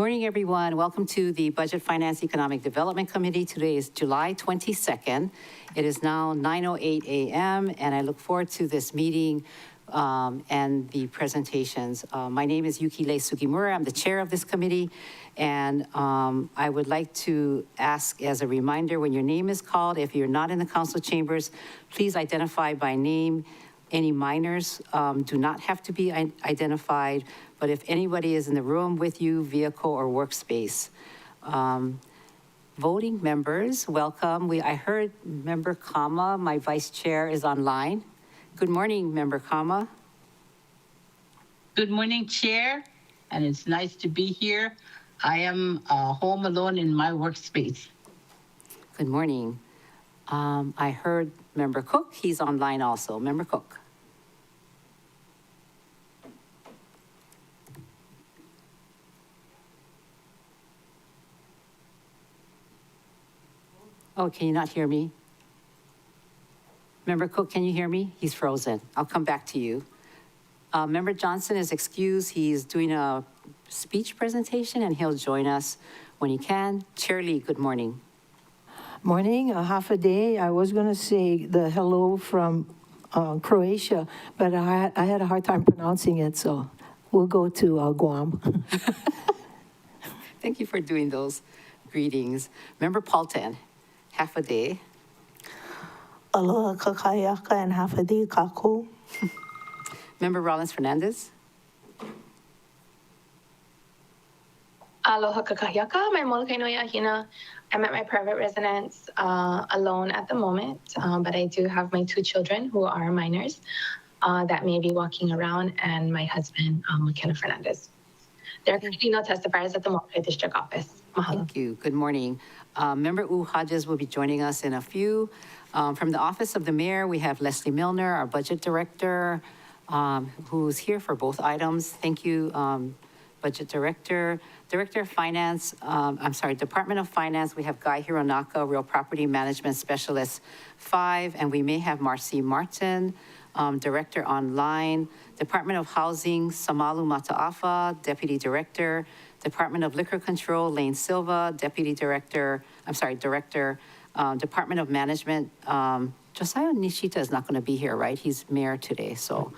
morning, everyone. Welcome to the Budget Finance Economic Development Committee. Today is July 22nd. It is now 9:08 a.m., and I look forward to this meeting and the presentations. My name is Yukile Sugimura. I'm the chair of this committee, and I would like to ask as a reminder, when your name is called, if you're not in the council chambers, please identify by name. Any minors do not have to be identified, but if anybody is in the room with you, vehicle or workspace. Voting members, welcome. I heard Member Kama, my vice chair, is online. Good morning, Member Kama. Good morning, Chair, and it's nice to be here. I am home alone in my workspace. Good morning. I heard Member Cook, he's online also. Member Cook. Oh, can you not hear me? Member Cook, can you hear me? He's frozen. I'll come back to you. Member Johnson is excused. He's doing a speech presentation, and he'll join us when he can. Chair Lee, good morning. Morning, half a day. I was going to say the hello from Croatia, but I had a hard time pronouncing it, so we'll go to Guam. Thank you for doing those greetings. Member Paulton, half a day. Aloha kakayaka and hafadi kako. Member Rollins Fernandez. Aloha kakayaka, my molokai no yahina. I'm at my private residence alone at the moment, but I do have my 2 children who are minors that may be walking around, and my husband, McKenna Fernandez. There are currently no testifiers at the Molokai District Office. Mahalo. Thank you. Good morning. Member Hodges will be joining us in a few. From the Office of the Mayor, we have Leslie Milner, our Budget Director, who's here for both items. Thank you, Budget Director. Director of Finance, Department of Finance, we have Guy Hironaka, Real Property Management Specialist 5, and we may have Marcy Martin, Director Online. Department of Housing, Samalu Mataafa, Deputy Director. Department of Liquor Control, Lane Silva, Director. Department of Management, Josiah Nishita is not going to be here, right? He's mayor today, so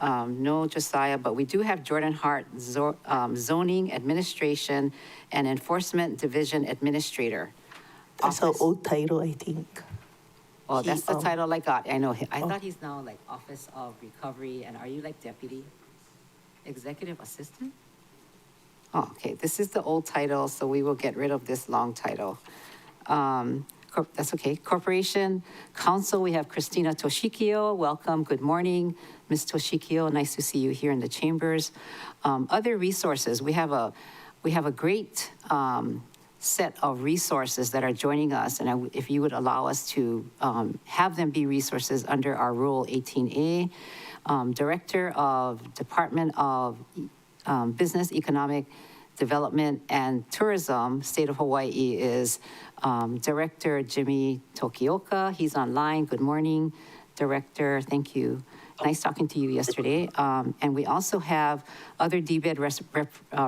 no Josiah, but we do have Jordan Hart, Zoning Administration and Enforcement Division Administrator. That's an old title, I think. Oh, that's the title I got. I know. I thought he's now like Office of Recovery, and are you like Deputy Executive Assistant? Oh, okay. This is the old title, so we will get rid of this long title. That's okay. Corporation Counsel, we have Christina Toshikio. Welcome. Good morning, Ms. Toshikio. Nice to see you here in the chambers. Other resources, we have a great set of resources that are joining us, and if you would allow us to have them be resources under our Rule 18A. Director of Department of Business, Economic Development and Tourism, State of Hawaii is Director Jimmy Tokioka. He's online. Good morning, Director. Thank you. Nice talking to you yesterday. And we also have other DBED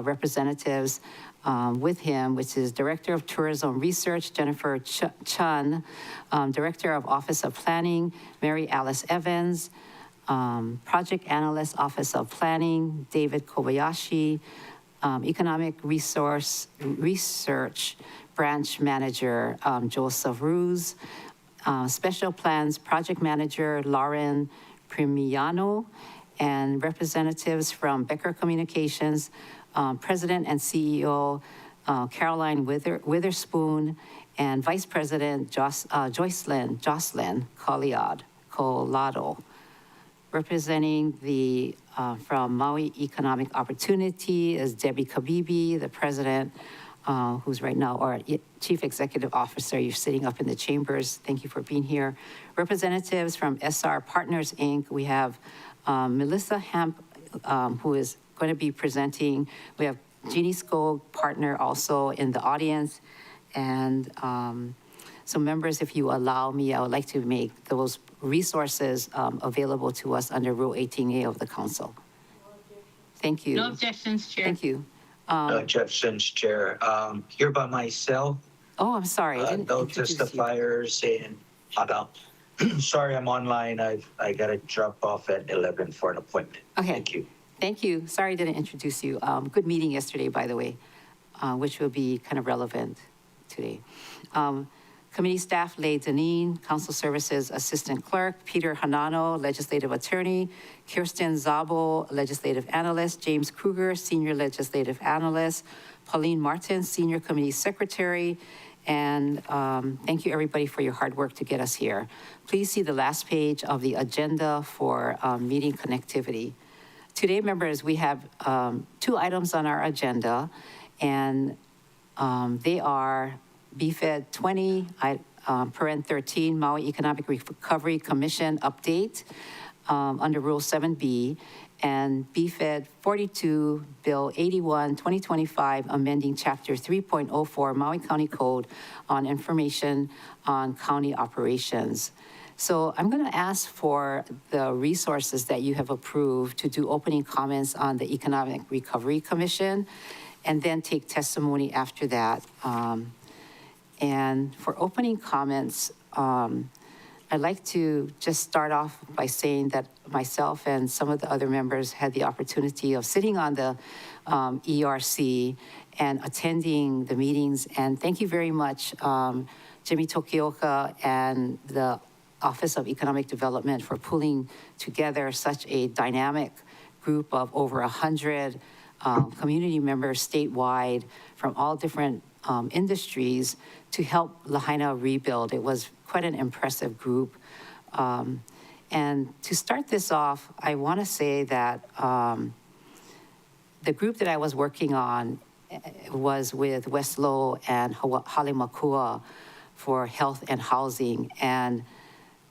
representatives with him, which is Director of Tourism Research, Jennifer Chun, Director of Office of Planning, Mary Alice Evans, Project Analyst, Office of Planning, David Kobayashi, Economic Research Branch Manager, Joseph Ruse, Special Plans Project Manager, Lauren Primiano, and representatives from Becker Communications, President and CEO, Caroline Witherspoon, and Vice President Jocelyn Collado. Representing the from Maui Economic Opportunity is Debbie Kabibi, the president, who's right now our Chief Executive Officer. You're sitting up in the chambers. Thank you for being here. Representatives from SR Partners, Inc. We have Melissa Hemp, who is going to be presenting. We have Jeannie Skog, partner, also in the audience. And so members, if you allow me, I would like to make those resources available to us under Rule 18A of the Council. Thank you. No objections, Chair. Thank you. Jefferson's chair. Here by myself, Oh, I'm sorry, I didn't no introduce you. testifiers and Adam. Sorry, I'm online. I gotta drop off at 11 for an appointment. Okay. Thank you. Thank you. Sorry I didn't introduce you. Good meeting yesterday, by the way, which will be kind of relevant today. Committee staff, Lei Deneen, Council Services Assistant Clerk, Peter Hanano, Legislative Attorney, Kirsten Zabo, Legislative Analyst, James Kruger, Senior Legislative Analyst, Pauline Martin, Senior Committee Secretary, and thank you, everybody, for your hard work to get us here. Please see the last page of the agenda for meeting connectivity. Today, members, we have 2 items on our agenda, and they are BFED 20, paren 13, Maui Economic Recovery Commission update under Rule 7B, and BFED 42, Bill 81, 2025, amending Chapter 3.04 Maui County Code on Information on County Operations. So I'm going to ask for the resources that you have approved to do opening comments on the Economic Recovery Commission, and then take testimony after that. And for opening comments, I'd like to just start off by saying that myself and some of the other members had the opportunity of sitting on the ERC and attending the meetings. And thank you very much, Jimmy Tokioka and the Office of Economic Development for pulling together such a dynamic group of over 100 community members statewide from all different industries to help Lahaina rebuild. It was quite an impressive group. And to start this off, I want to say that the group that I was working on was with Westlow and Halemakua for health and housing. And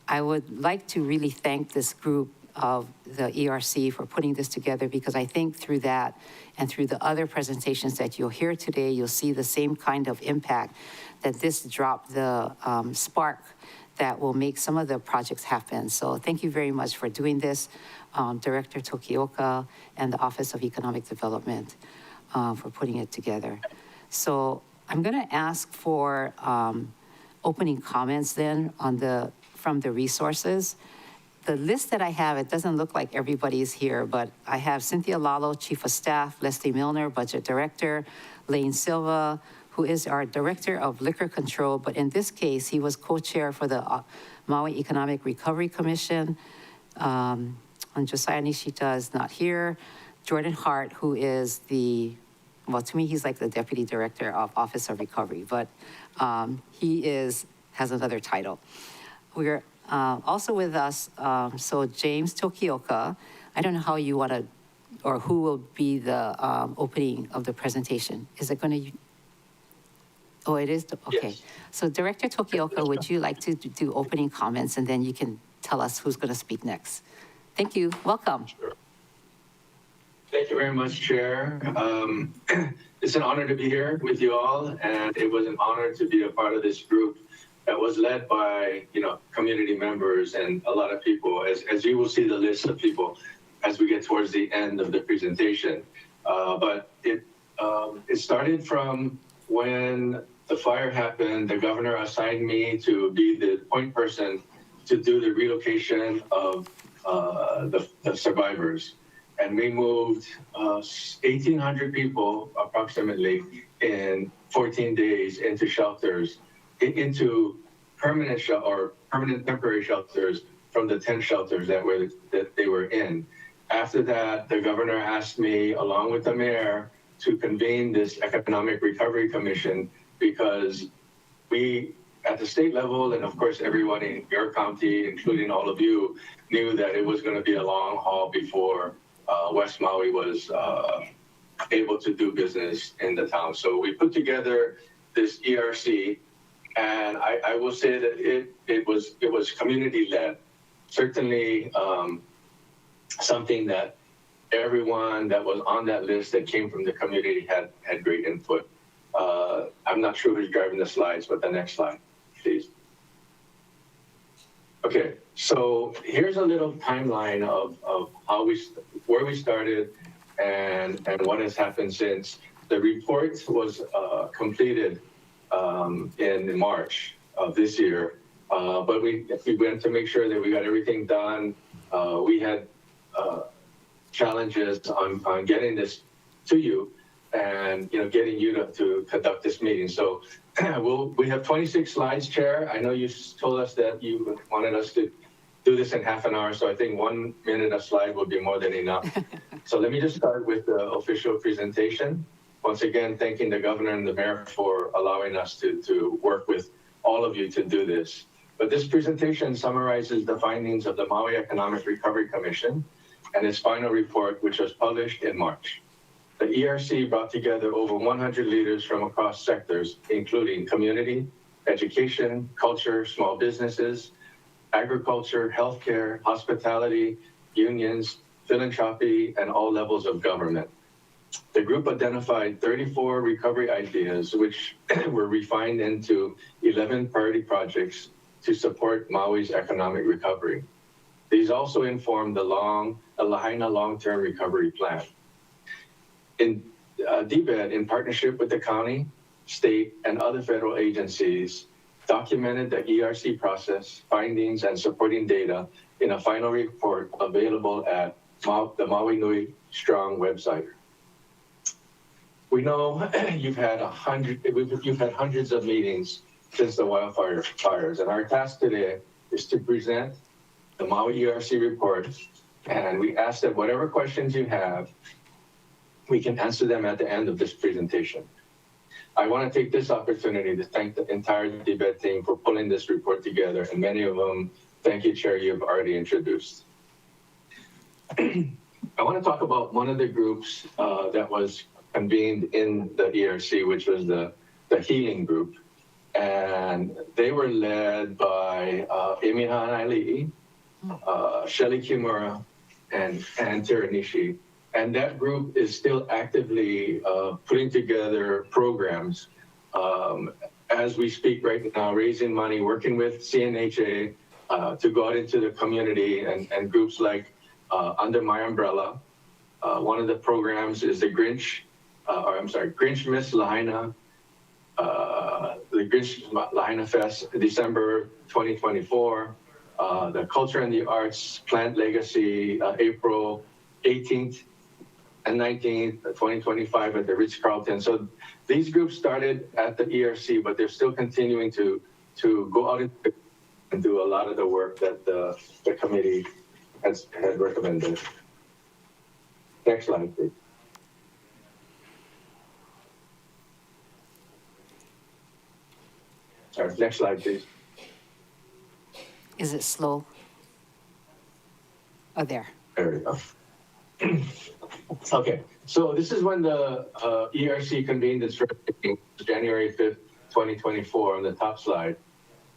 I would like to really thank this group of the ERC for putting this together, because I think through that and through the other presentations that you'll hear today, you'll see the same kind of impact that this dropped the spark that will make some of the projects happen. So thank you very much for doing this, Director Tokioka and the Office of Economic Development for putting it together. So I'm going to ask for opening comments then on from the resources. The list that I have, it doesn't look like everybody's here, but I have Cynthia Lalo, Chief of Staff, Leslie Milner, Budget Director, Lane Silva, who is our Director of Liquor Control, but in this case, he was co-chair for the Maui Economic Recovery Commission. And Josiah Nishita is not here. Jordan Hart, who is well, to me, he's like the Deputy Director of Office of Recovery, but he has another title. We're also with us, so James Tokioka. I don't know how you want to, or who will be the opening of the presentation. Is it going to? Oh, it is? Okay. Yes. So Director Tokioka, would you like to do opening comments, and then you can tell us who's going to speak next? Thank you. Welcome. Sure. Thank you very much, Chair. It's an honor to be here with you all, and it was an honor to be a part of this group that was led by, community members and a lot of people, as you will see the list of people as we get towards the end of the presentation. But it started from when the fire happened. The governor assigned me to be the point person to do the relocation of the survivors. And we moved 1,800 people approximately in 14 days into shelters, into permanent temporary shelters from the 10 shelters that they were in. After that, the governor asked me, along with the mayor, to convene this Economic Recovery Commission, because we, at the state level, and of course everyone in your county, including all of you, knew that it was going to be a long haul before West Maui was able to do business in the town. So we put together this ERC, and I will say that it was community-led. Certainly something that everyone that was on that list that came from the community had great input. I'm not sure who's driving the slides, but the next slide, please. Okay, so here's a little timeline of where we started and what has happened since. The report was completed in March of this year, but we went to make sure that we got everything done. We had challenges on getting this to you and getting you to conduct this meeting. So we have 26 slides, Chair. I know you told us that you wanted us to do this in half an hour, so I think 1 minute a slide will be more than enough. So let me just start with the official presentation. Once again, thanking the governor and the mayor for allowing us to work with all of you to do this. But this presentation summarizes the findings of the Maui Economic Recovery Commission and its final report, which was published in March. The ERC brought together over 100 leaders from across sectors, including community, education, culture, small businesses, agriculture, healthcare, hospitality, unions, philanthropy, and all levels of government. The group identified 34 recovery ideas, which were refined into 11 priority projects to support Maui's economic recovery. These also informed the Lahaina long-term recovery plan. BFED, in partnership with the county, state, and other federal agencies, documented the ERC process, findings, and supporting data in a final report available at the Maui Nui Strong website. We know you've had hundreds of meetings since the fires, and our task today is to present the Maui ERC report, and we ask that whatever questions you have, we can answer them at the end of this presentation. I want to take this opportunity to thank the entire BFED team for pulling this report together, and many of them, thank you, Chair, you've already introduced. I want to talk about one of the groups that was convened in the ERC, which was the healing group. And they were led by Amy Hanaile'i, Shelly Kimura, and Teranishi. And that group is still actively putting together programs as we speak right now, raising money, working with CNHA to go out into the community and groups like under my umbrella. One of the programs is the Grinch Miss Lahaina, the Grinch Lahaina Fest, December 2024. The Culture and the Arts Plant Legacy, April 18th and 19th, 2025 at the Ritz-Carlton. So these groups started at the ERC, but they're still continuing to go out and do a lot of the work that the committee had recommended. Next slide, please. Sorry, next slide, please. Is it slow? Oh, there. There we go. Okay, so this is when the ERC convened its first meeting, January 5th, 2024, on the top slide.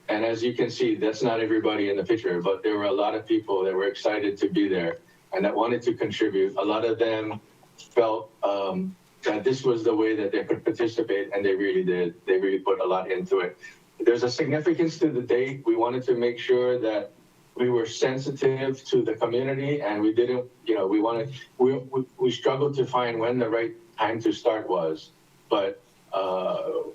And as you can see, that's not everybody in the picture, but there were a lot of people that were excited to be there and that wanted to contribute. A lot of them felt that this was the way that they could participate, and they really did. They really put a lot into it. There's a significance to the date. We wanted to make sure that we were sensitive to the community, and we didn't, we struggled to find when the right time to start was. But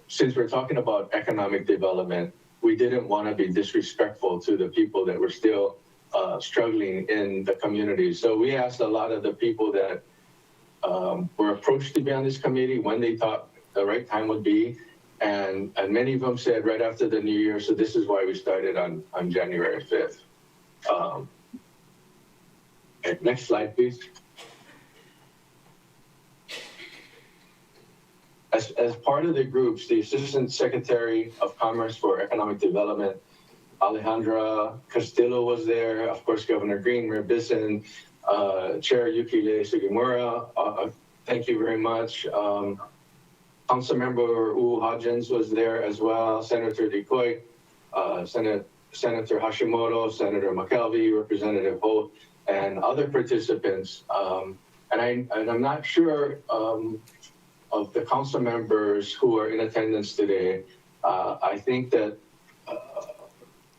since we're talking about economic development, we didn't want to be disrespectful to the people that were still struggling in the community. So we asked a lot of the people that were approached to be on this committee when they thought the right time would be. And many of them said right after the new year, so this is why we started on January 5th. Okay, next slide, please. As part of the groups, the Assistant Secretary of Commerce for Economic Development, Alejandra Castillo was there, of course, Governor Green, Mayor Bisson, Chair Yukile Sugimura, thank you very much. Councilmember U Hodgins was there as well, Senator Decoy, Senator Hashimoto, Senator McKelvey, Representative Holt, and other participants. And I'm not sure of the council members who are in attendance today. I think that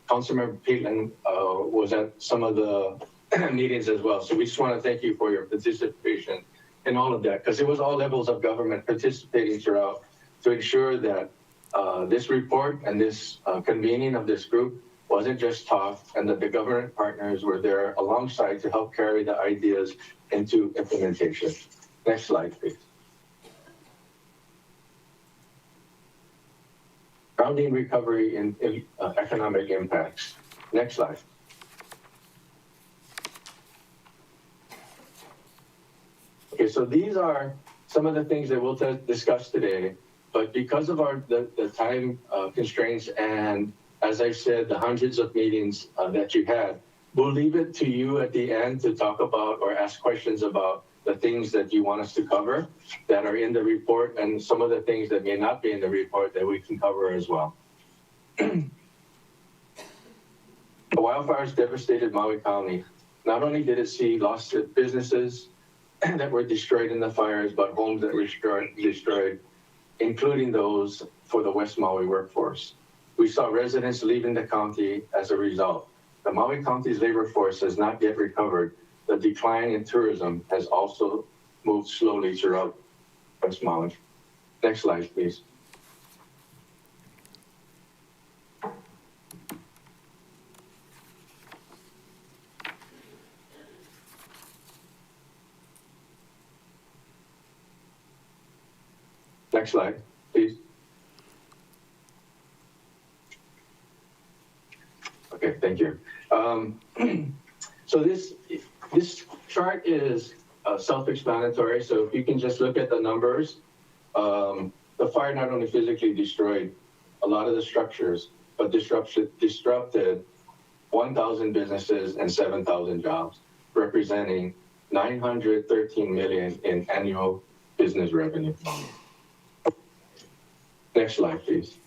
Councilmember Peatland was at some of the meetings as well. So we just want to thank you for your participation in all of that, because it was all levels of government participating throughout to ensure that this report and this convening of this group wasn't just talk, and that the government partners were there alongside to help carry the ideas into implementation. Next slide, please. Grounding recovery in economic impacts. Next slide. Okay, so these are some of the things that we'll discuss today, but because of the time constraints and, as I've said, the hundreds of meetings that you had, we'll leave it to you at the end to talk about or ask questions about the things that you want us to cover that are in the report, and some of the things that may not be in the report that we can cover as well. The wildfires devastated Maui County. Not only did it see lost businesses that were destroyed in the fires, but homes that were destroyed, including those for the West Maui workforce. We saw residents leaving the county as a result. The Maui County's labor force has not yet recovered. The decline in tourism has also moved slowly throughout West Maui. Next slide, please. Next slide, please. Okay, thank you. So this chart is self-explanatory. So if you can just look at the numbers, the fire not only physically destroyed a lot of the structures, but disrupted 1,000 businesses and 7,000 jobs, representing 913 million in annual business revenue. Next slide, please.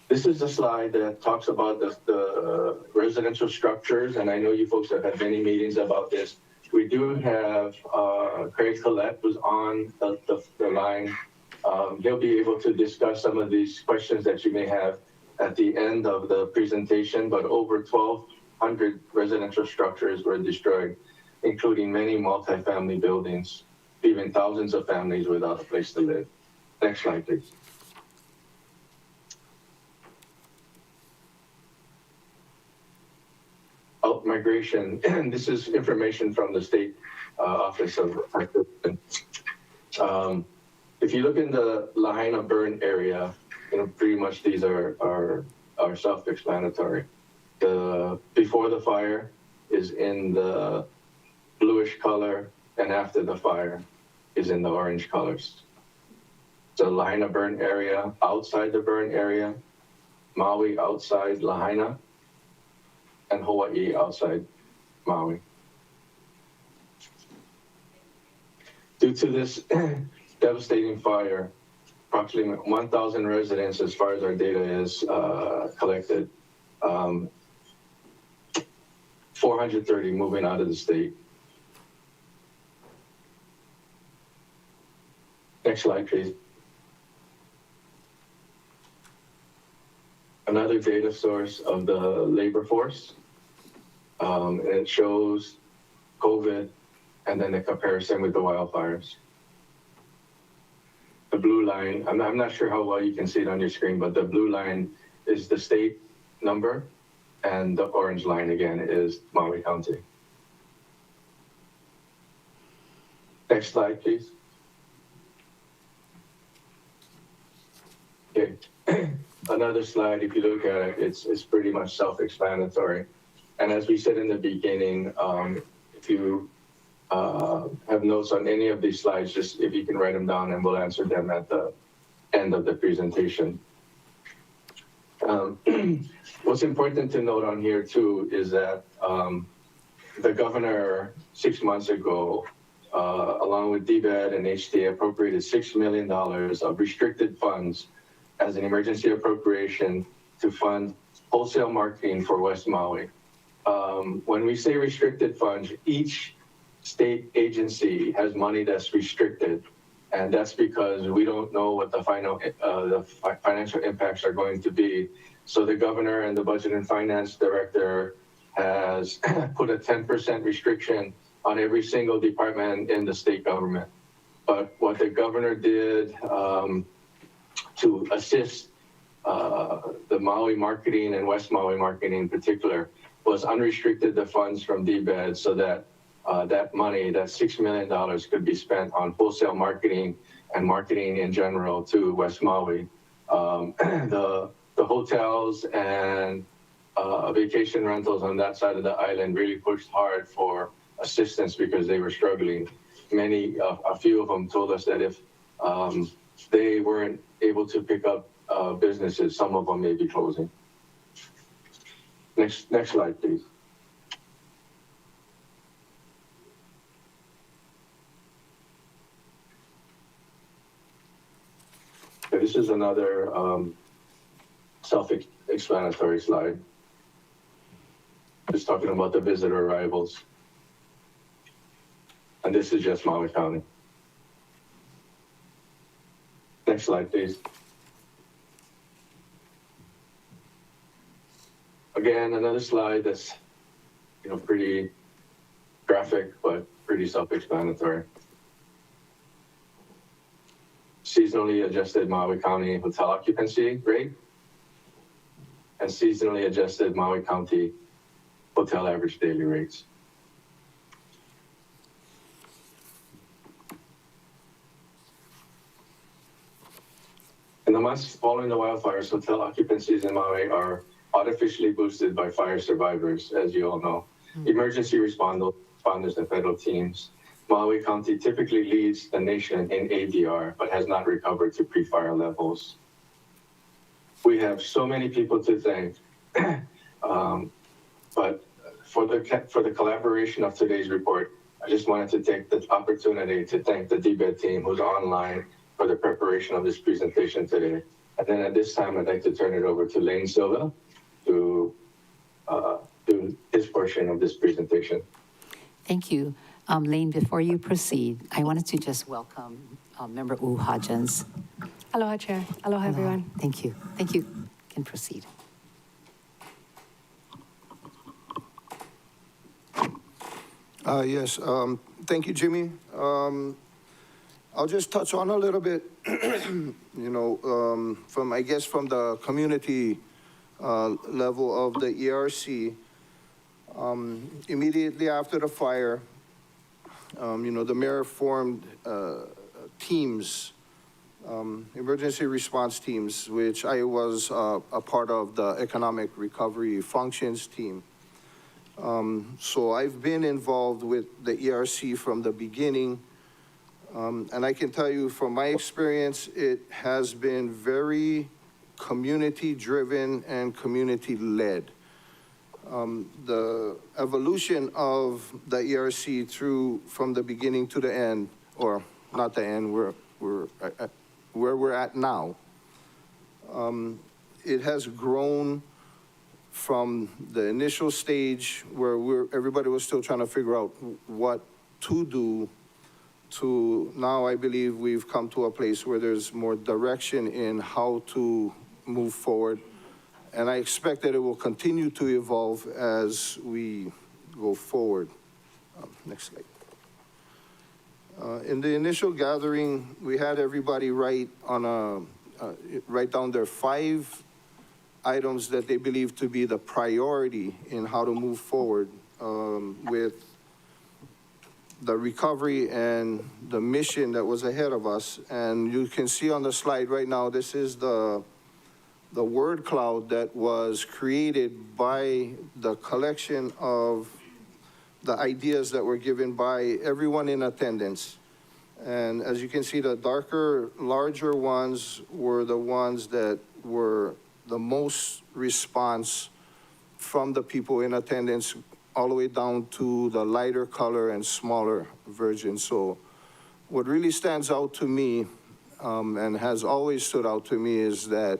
This is a slide that talks about the residential structures, and I know you folks have had many meetings about this. We do have Craig Collette, who's on the line. He'll be able to discuss some of these questions that you may have at the end of the presentation, but over 1,200 residential structures were destroyed, including many multifamily buildings, leaving thousands of families without a place to live. Next slide, please. Out-migration, and this is information from the State Office of if you look in the Lahaina burn area, pretty much these are self-explanatory. The before the fire is in the bluish color, and after the fire is in the orange colors. The Lahaina burn area, outside the burn area, Maui outside Lahaina, and Hawaii outside Maui. Due to this devastating fire, approximately 1,000 residents, as far as our data is collected, 430 moving out of the state. Next slide, please. Another data source of the labor force. And it shows COVID and then the comparison with the wildfires. The blue line, I'm not sure how well you can see it on your screen, but the blue line is the state number, and the orange line again is Maui County. Next slide, please. Okay. Another slide, if you look at it, it's pretty much self-explanatory. And as we said in the beginning, if you have notes on any of these slides, just if you can write them down and we'll answer them at the end of the presentation. What's important to note on here too is that the governor 6 months ago, along with DBED and HTA, appropriated $6 million of restricted funds as an emergency appropriation to fund wholesale marketing for West Maui. When we say restricted funds, each state agency has money that's restricted, and that's because we don't know what the financial impacts are going to be. So the governor and the budget and finance director has put a 10% restriction on every single department in the state government. But what the governor did to assist the Maui marketing and West Maui marketing in particular was unrestricted the funds from DBED so that that money, that $6 million, could be spent on wholesale marketing and marketing in general to West Maui. The hotels and vacation rentals on that side of the island really pushed hard for assistance because they were struggling. A few of them told us that if they weren't able to pick up businesses, some of them may be closing. Next slide, please. Okay, this is another self-explanatory slide. Just talking about the visitor arrivals. And this is just Maui County. Next slide, please. Again, another slide that's, pretty graphic, but pretty self-explanatory. Seasonally adjusted Maui County hotel occupancy rate and seasonally adjusted Maui County hotel average daily rates. In the months following the wildfires, hotel occupancies in Maui are artificially boosted by fire survivors, as you all know. Emergency responders and federal teams. Maui County typically leads the nation in ADR, but has not recovered to pre-fire levels. We have so many people to thank, but for the collaboration of today's report, I just wanted to take the opportunity to thank the DBED team who's online for the preparation of this presentation today. And then at this time, I'd like to turn it over to Lane Silva to do his portion of this presentation. Thank you. Lane, before you proceed, I wanted to just welcome Member U Hodgins. Aloha, Chair. Aloha, everyone. Thank you. Thank you. Can proceed. Yes, thank you, Jimmy. I'll just touch on a little bit, from the community level of the ERC. Immediately after the fire, the mayor formed teams, emergency response teams, which I was a part of the economic recovery functions team. So I've been involved with the ERC from the beginning. And I can tell you from my experience, it has been very community-driven and community-led. The evolution of the ERC from the beginning to the end, or not the end, where we're at now, it has grown from the initial stage where everybody was still trying to figure out what to do, to now I believe we've come to a place where there's more direction in how to move forward. And I expect that it will continue to evolve as we go forward. Next slide. In the initial gathering, we had everybody write down their 5 items that they believe to be the priority in how to move forward with the recovery and the mission that was ahead of us. And you can see on the slide right now, this is the word cloud that was created by the collection of the ideas that were given by everyone in attendance. And as you can see, the darker, larger ones were the ones that were the most response from the people in attendance, all the way down to the lighter color and smaller version. So what really stands out to me, and has always stood out to me, is that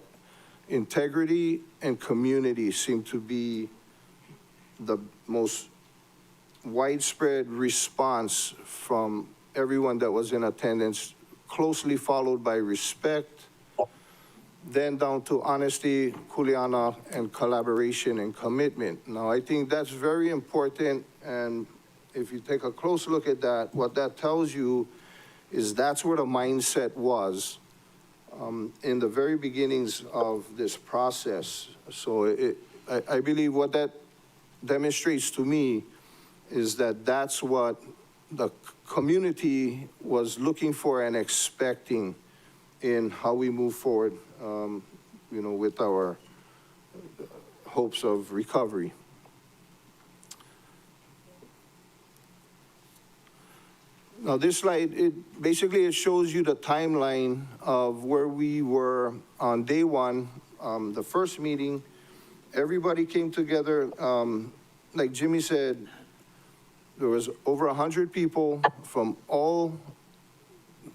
integrity and community seem to be the most widespread response from everyone that was in attendance, closely followed by respect, then down to honesty, kuleana, and collaboration and commitment. Now, I think that's very important, and if you take a close look at that, what that tells you is that's where the mindset was in the very beginnings of this process. So I believe what that demonstrates to me is that that's what the community was looking for and expecting in how we move forward, with our hopes of recovery. Now, this slide, it shows you the timeline of where we were on day one, the first meeting. Everybody came together. Like Jimmy said, there was over 100 people from all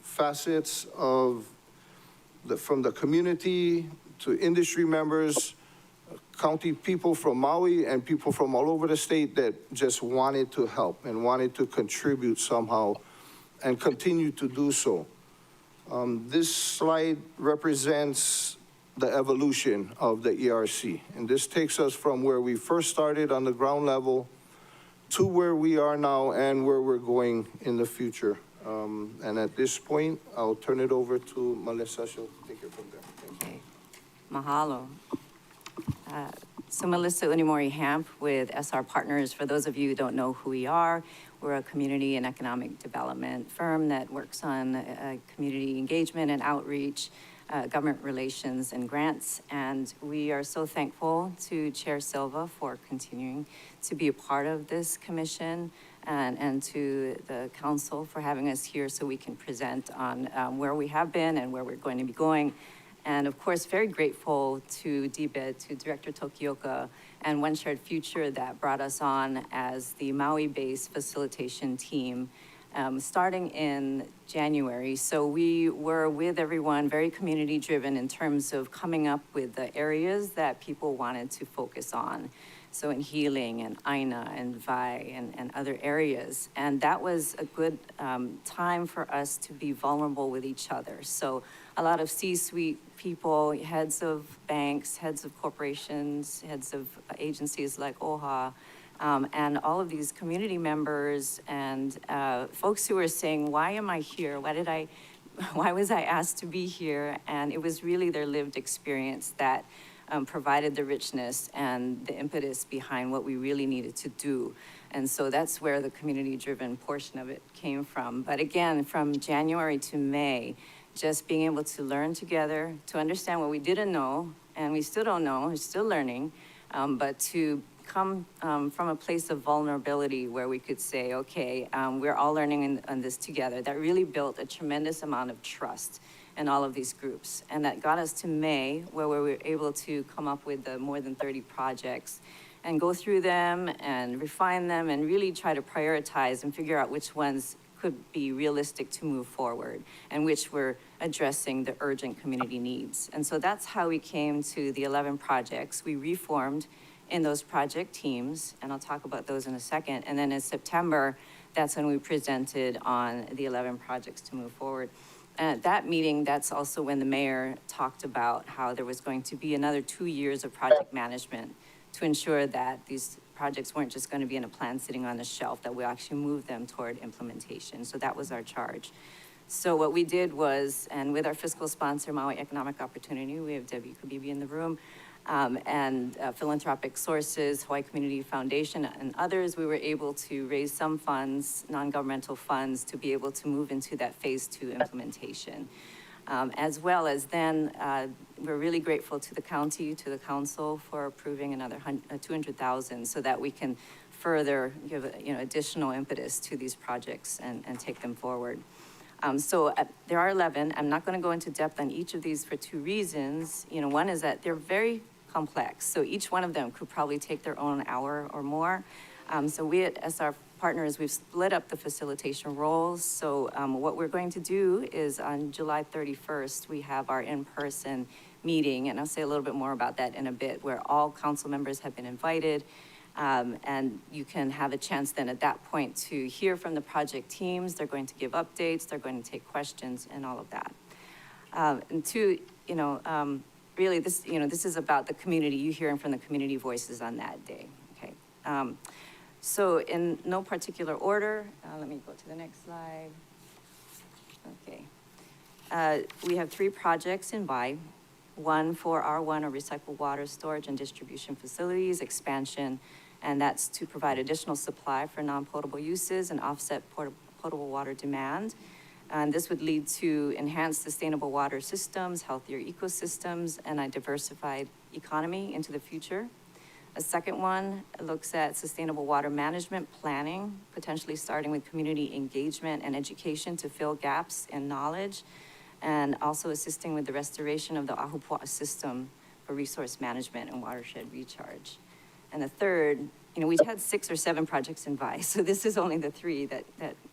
facets from the community to industry members, county people from Maui, and people from all over the state that just wanted to help and wanted to contribute somehow and continue to do so. This slide represents the evolution of the ERC. And this takes us from where we first started on the ground level to where we are now and where we're going in the future. And at this point, I'll turn it over to Melissa. She'll take it from there. Thank you. Okay. Mahalo. So Melissa Unimori Hamp with SR Partners. For those of you who don't know who we are, we're a community and economic development firm that works on community engagement and outreach, government relations and grants. And we are so thankful to Chair Silva for continuing to be a part of this commission and to the council for having us here so we can present on where we have been and where we're going to be going. And of course, very grateful to DBED, to Director Tokioka, and One Shared Future that brought us on as the Maui-based facilitation team starting in January. So we were with everyone, very community-driven in terms of coming up with the areas that people wanted to focus on. So in healing and Aina and VI and other areas. And that was a good time for us to be vulnerable with each other. So a lot of C-suite people, heads of banks, heads of corporations, heads of agencies like OHA, and all of these community members and folks who were saying, why am I here? Why was I asked to be here? And it was really their lived experience that provided the richness and the impetus behind what we really needed to do. And so that's where the community-driven portion of it came from. But again, from January to May, just being able to learn together, to understand what we didn't know, and we still don't know, we're still learning, but to come from a place of vulnerability where we could say, okay, we're all learning on this together. That really built a tremendous amount of trust in all of these groups. And that got us to May, where we were able to come up with the more than 30 projects and go through them and refine them and really try to prioritize and figure out which ones could be realistic to move forward and which were addressing the urgent community needs. And so that's how we came to the 11 projects. We reformed in those project teams, and I'll talk about those in a second. And then in September, that's when we presented on the 11 projects to move forward. And at that meeting, that's also when the mayor talked about how there was going to be another 2 years of project management to ensure that these projects weren't just going to be in a plan sitting on the shelf, that we actually move them toward implementation. So that was our charge. So what we did was, and with our fiscal sponsor, Maui Economic Opportunity, we have Debbie Kabibi in the room, and Philanthropic Sources, Hawaii Community Foundation, and others, we were able to raise some funds, non-governmental funds, to be able to move into that phase 2 implementation. As well as then, we're really grateful to the county, to the council for approving another $200,000 so that we can further give additional impetus to these projects and take them forward. There are 11. I'm not going to go into depth on each of these for 2 reasons. One is that they're very complex, so each one of them could probably take their own hour or more. So we at SR Partners, we've split up the facilitation roles. So what we're going to do is on July 31st, we have our in-person meeting, and I'll say a little bit more about that in a bit, where all council members have been invited. And you can have a chance then at that point to hear from the project teams. They're going to give updates, they're going to take questions and all of that. And two, really this is about the community, you hearing from the community voices on that day, okay? So in no particular order, let me go to the next slide. Okay. We have 3 projects in Y. One for R1, or recycled water storage and distribution facilities expansion, and that's to provide additional supply for non-potable uses and offset potable water demand. And this would lead to enhanced sustainable water systems, healthier ecosystems, and a diversified economy into the future. A second one looks at sustainable water management planning, potentially starting with community engagement and education to fill gaps in knowledge, and also assisting with the restoration of the Ahupua'a system for resource management and watershed recharge. And the third, we had 6 or 7 projects in VI, so this is only the 3 that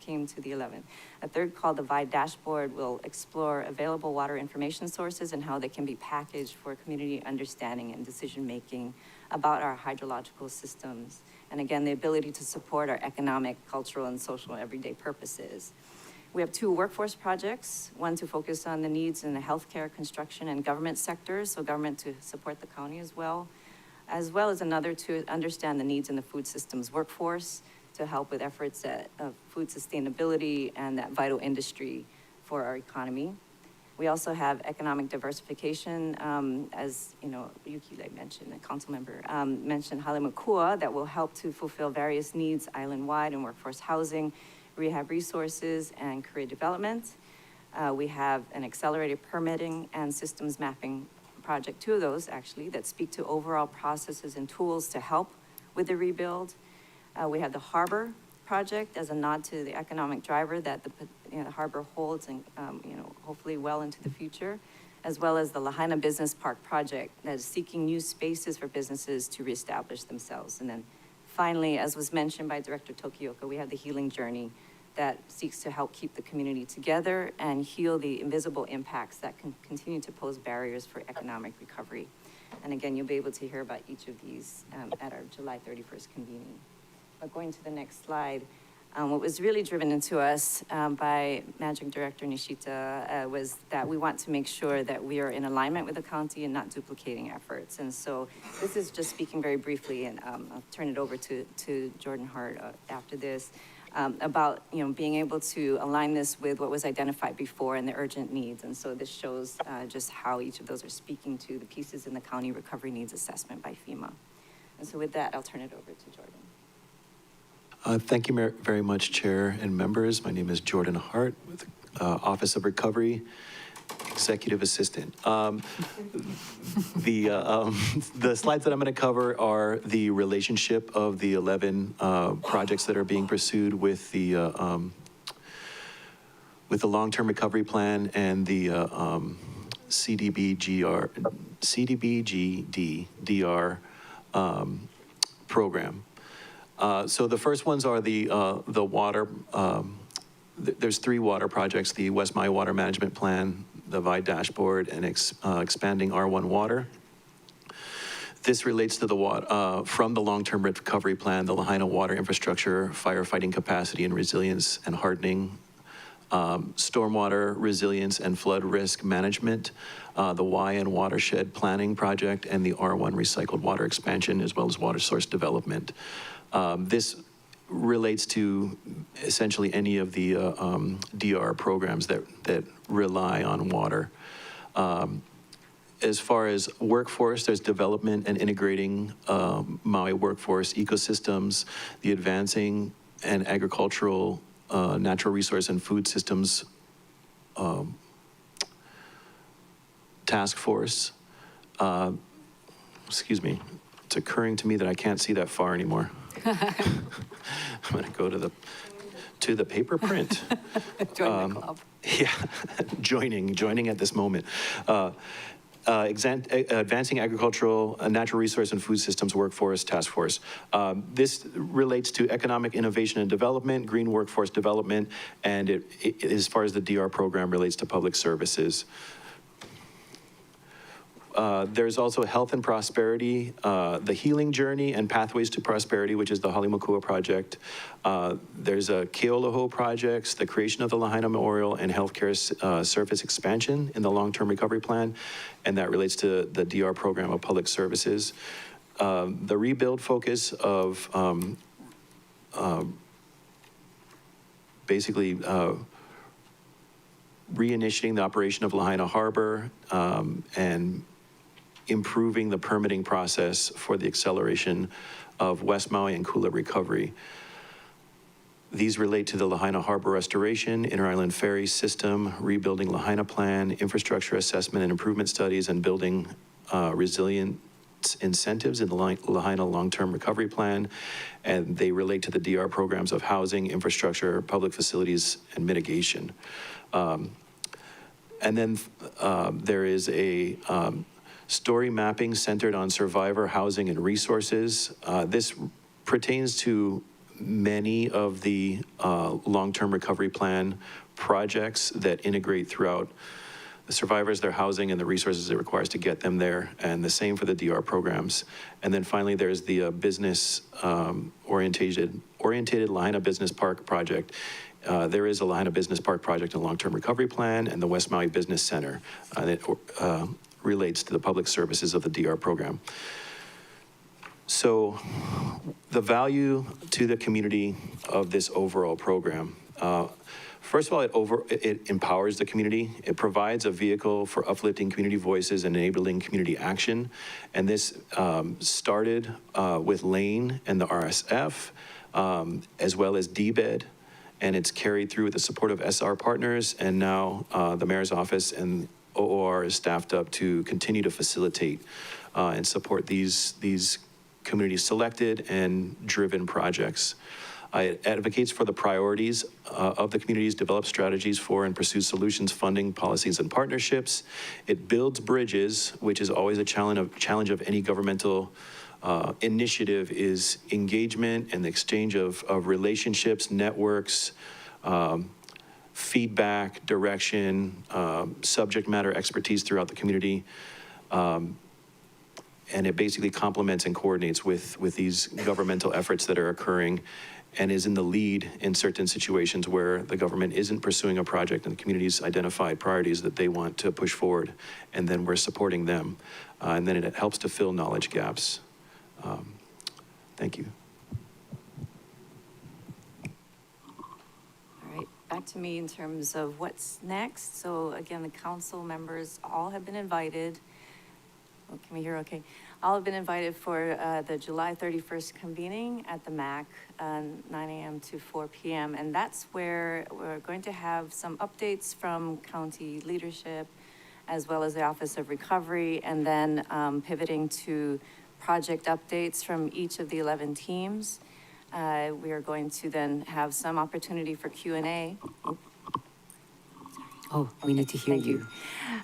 came to the 11. A third, called the VI Dashboard, will explore available water information sources and how they can be packaged for community understanding and decision-making about our hydrological systems. And again, the ability to support our economic, cultural, and social everyday purposes. We have 2 workforce projects, one to focus on the needs in the healthcare, construction, and government sectors, so government to support the county as well as another to understand the needs in the food systems workforce to help with efforts of food sustainability and that vital industry for our economy. We also have economic diversification, as Yukile mentioned, a council member mentioned Halemakua, that will help to fulfill various needs island-wide in workforce housing, rehab resources, and career development. We have an accelerated permitting and systems mapping project, 2 of those actually, that speak to overall processes and tools to help with the rebuild. We have the harbor project as a nod to the economic driver that the harbor holds and hopefully well into the future, as well as the Lahaina Business Park project that is seeking new spaces for businesses to reestablish themselves. And then finally, as was mentioned by Director Tokioka, we have the healing journey that seeks to help keep the community together and heal the invisible impacts that can continue to pose barriers for economic recovery. And again, you'll be able to hear about each of these at our July 31st convening. But going to the next slide, what was really driven into us by Managing Director Nishita was that we want to make sure that we are in alignment with the county and not duplicating efforts. And so this is just speaking very briefly, and I'll turn it over to Jordan Hart after this. About being able to align this with what was identified before and the urgent needs. And so this shows just how each of those are speaking to the pieces in the county recovery needs assessment by FEMA. And so with that, I'll turn it over to Jordan. Thank you very much, Chair and members. My name is Jordan Hart with Office of Recovery, Executive Assistant. The slides that I'm going to cover are the relationship of the 11 projects that are being pursued with the long-term recovery plan and the CDBGDR program. So the first ones are the water. There's 3 water projects: the West Maui Water Management Plan, the VI Dashboard, and expanding R1 water. This relates to the water from the long-term recovery plan, the Lahaina water infrastructure, firefighting capacity and resilience and hardening, stormwater resilience and flood risk management, the YN watershed planning project, and the R1 recycled water expansion, as well as water source development. This relates to essentially any of the DR programs that rely on water. As far as workforce, there's development and integrating Maui workforce ecosystems, the advancing and agricultural, natural resource and food systems task force. Excuse me, it's occurring to me that I can't see that far anymore. I'm going to go to the paper print. Join the club. Yeah, joining at this moment. Advancing Agricultural, Natural Resource and Food Systems Workforce Task Force. This relates to economic innovation and development, green workforce development, and it as far as the DR program relates to public services. There's also Health and Prosperity, the Healing Journey and Pathways to Prosperity, which is the Halemakua project. There's a Keoloho projects, the creation of the Lahaina Memorial and healthcare service expansion in the long-term recovery plan, and that relates to the DR program of public services. The rebuild focus of basically reinitiating the operation of Lahaina Harbor and improving the permitting process for the acceleration of West Maui and Kula recovery. These relate to the Lahaina Harbor restoration, Inter-Island Ferry System, rebuilding Lahaina Plan, infrastructure assessment and improvement studies, and building resilient incentives in the Lahaina Long-Term Recovery Plan. And they relate to the DR programs of housing, infrastructure, public facilities, and mitigation. And then there is a story mapping centered on survivor housing and resources. This pertains to many of the long-term recovery plan projects that integrate throughout the survivors, their housing, and the resources it requires to get them there, and the same for the DR programs. And then finally, there's the business oriented Lahaina Business Park project. There is a Lahaina Business Park project and long-term recovery plan, and the West Maui Business Center that relates to the public services of the DR program. So the value to the community of this overall program, first of all, it empowers the community. It provides a vehicle for uplifting community voices and enabling community action. And this started with Lane and the RSF, as well as DBED, and it's carried through with the support of SR partners, and now the mayor's office and OOR is staffed up to continue to facilitate and support these community selected and driven projects. It advocates for the priorities of the communities, develops strategies for and pursues solutions, funding, policies, and partnerships. It builds bridges, which is always a challenge of any governmental initiative, is engagement and the exchange of relationships, networks, feedback, direction, subject matter expertise throughout the community. And it basically complements and coordinates with these governmental efforts that are occurring, and is in the lead in certain situations where the government isn't pursuing a project and the community's identified priorities that they want to push forward, and then we're supporting them. And then it helps to fill knowledge gaps. Thank you. All right, back to me in terms of what's next. So again, the council members all have been invited. Oh, can we hear okay? All have been invited for the July 31st convening at the MAC, 9 a.m. to 4 p.m. And that's where we're going to have some updates from county leadership, as well as the Office of Recovery, and then pivoting to project updates from each of the 11 teams. We are going to then have some opportunity for Q&A. Oh, we need to hear Thank you.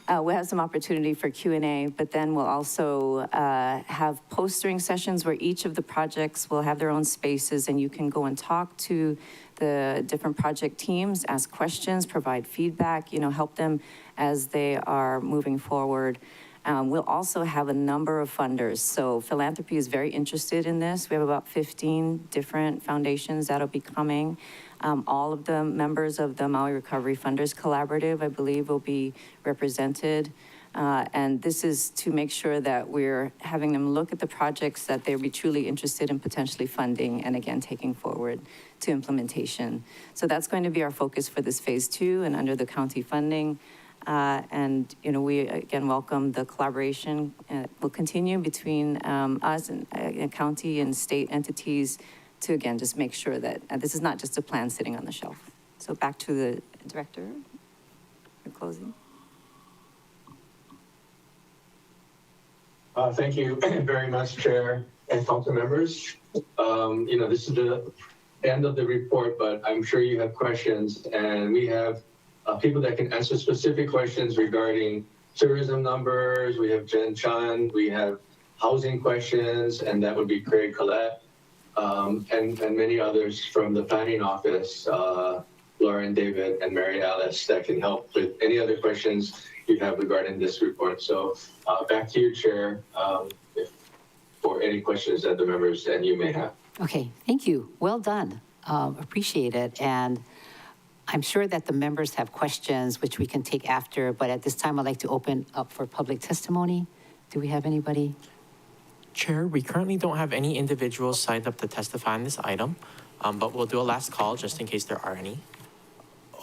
We'll have some opportunity for Q&A, but then we'll also have postering sessions where each of the projects will have their own spaces, and you can go and talk to the different project teams, ask questions, provide feedback, help them as they are moving forward. We'll also have a number of funders. So philanthropy is very interested in this. We have about 15 different foundations that'll be coming. All of the members of the Maui Recovery Funders Collaborative, I believe, will be represented. And this is to make sure that we're having them look at the projects that they'll be truly interested in potentially funding, and again, taking forward to implementation. So that's going to be our focus for this phase 2 and under the county funding. And, we again welcome the collaboration will continue between us and county and state entities to, again, just make sure that this is not just a plan sitting on the shelf. So back to the director for closing. Thank you very much, Chair and council members. This is the end of the report, but I'm sure you have questions, and we have people that can answer specific questions regarding tourism numbers. We have Jen Chan, we have housing questions, and that would be Craig Collette, and many others from the planning office, Lauren, David, and Mary Alice, that can help with any other questions you have regarding this report. So back to you, Chair, for any questions that the members and you may have. Okay, thank you. Well done. Appreciate it. And I'm sure that the members have questions, which we can take after, but at this time, I'd like to open up for public testimony. Do we have anybody? Chair, we currently don't have any individuals signed up to testify on this item. But we'll do a last call just in case there are any.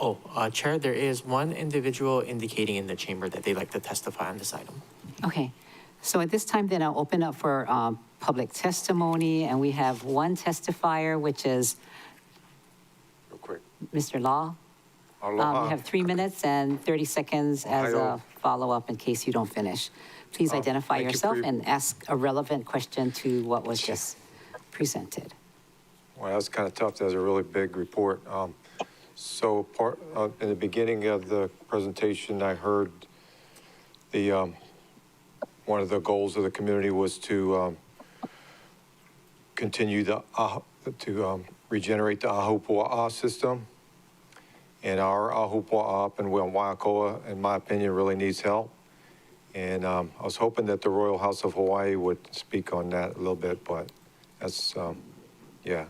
Oh, Chair, there is one individual indicating in the chamber that they'd like to testify on this item. Okay, so at this time, then I'll open up for public testimony, and we have one testifier, which is Real quick. Mr. Law. Aloha. You have 3 minutes and 30 seconds as a Ohio. follow-up in case you don't finish. Please identify thank you yourself for your- and ask a relevant question to what was just presented. Well, that's kind of tough. That's a really big report. So in the beginning of the presentation, I heard the, one of the goals of the community was to continue to regenerate the Ahupua'a system. And our Ahupua'a up in Waiakoa, in my opinion, really needs help. And I was hoping that the Royal House of Hawaii would speak on that a little bit, but that's, yeah.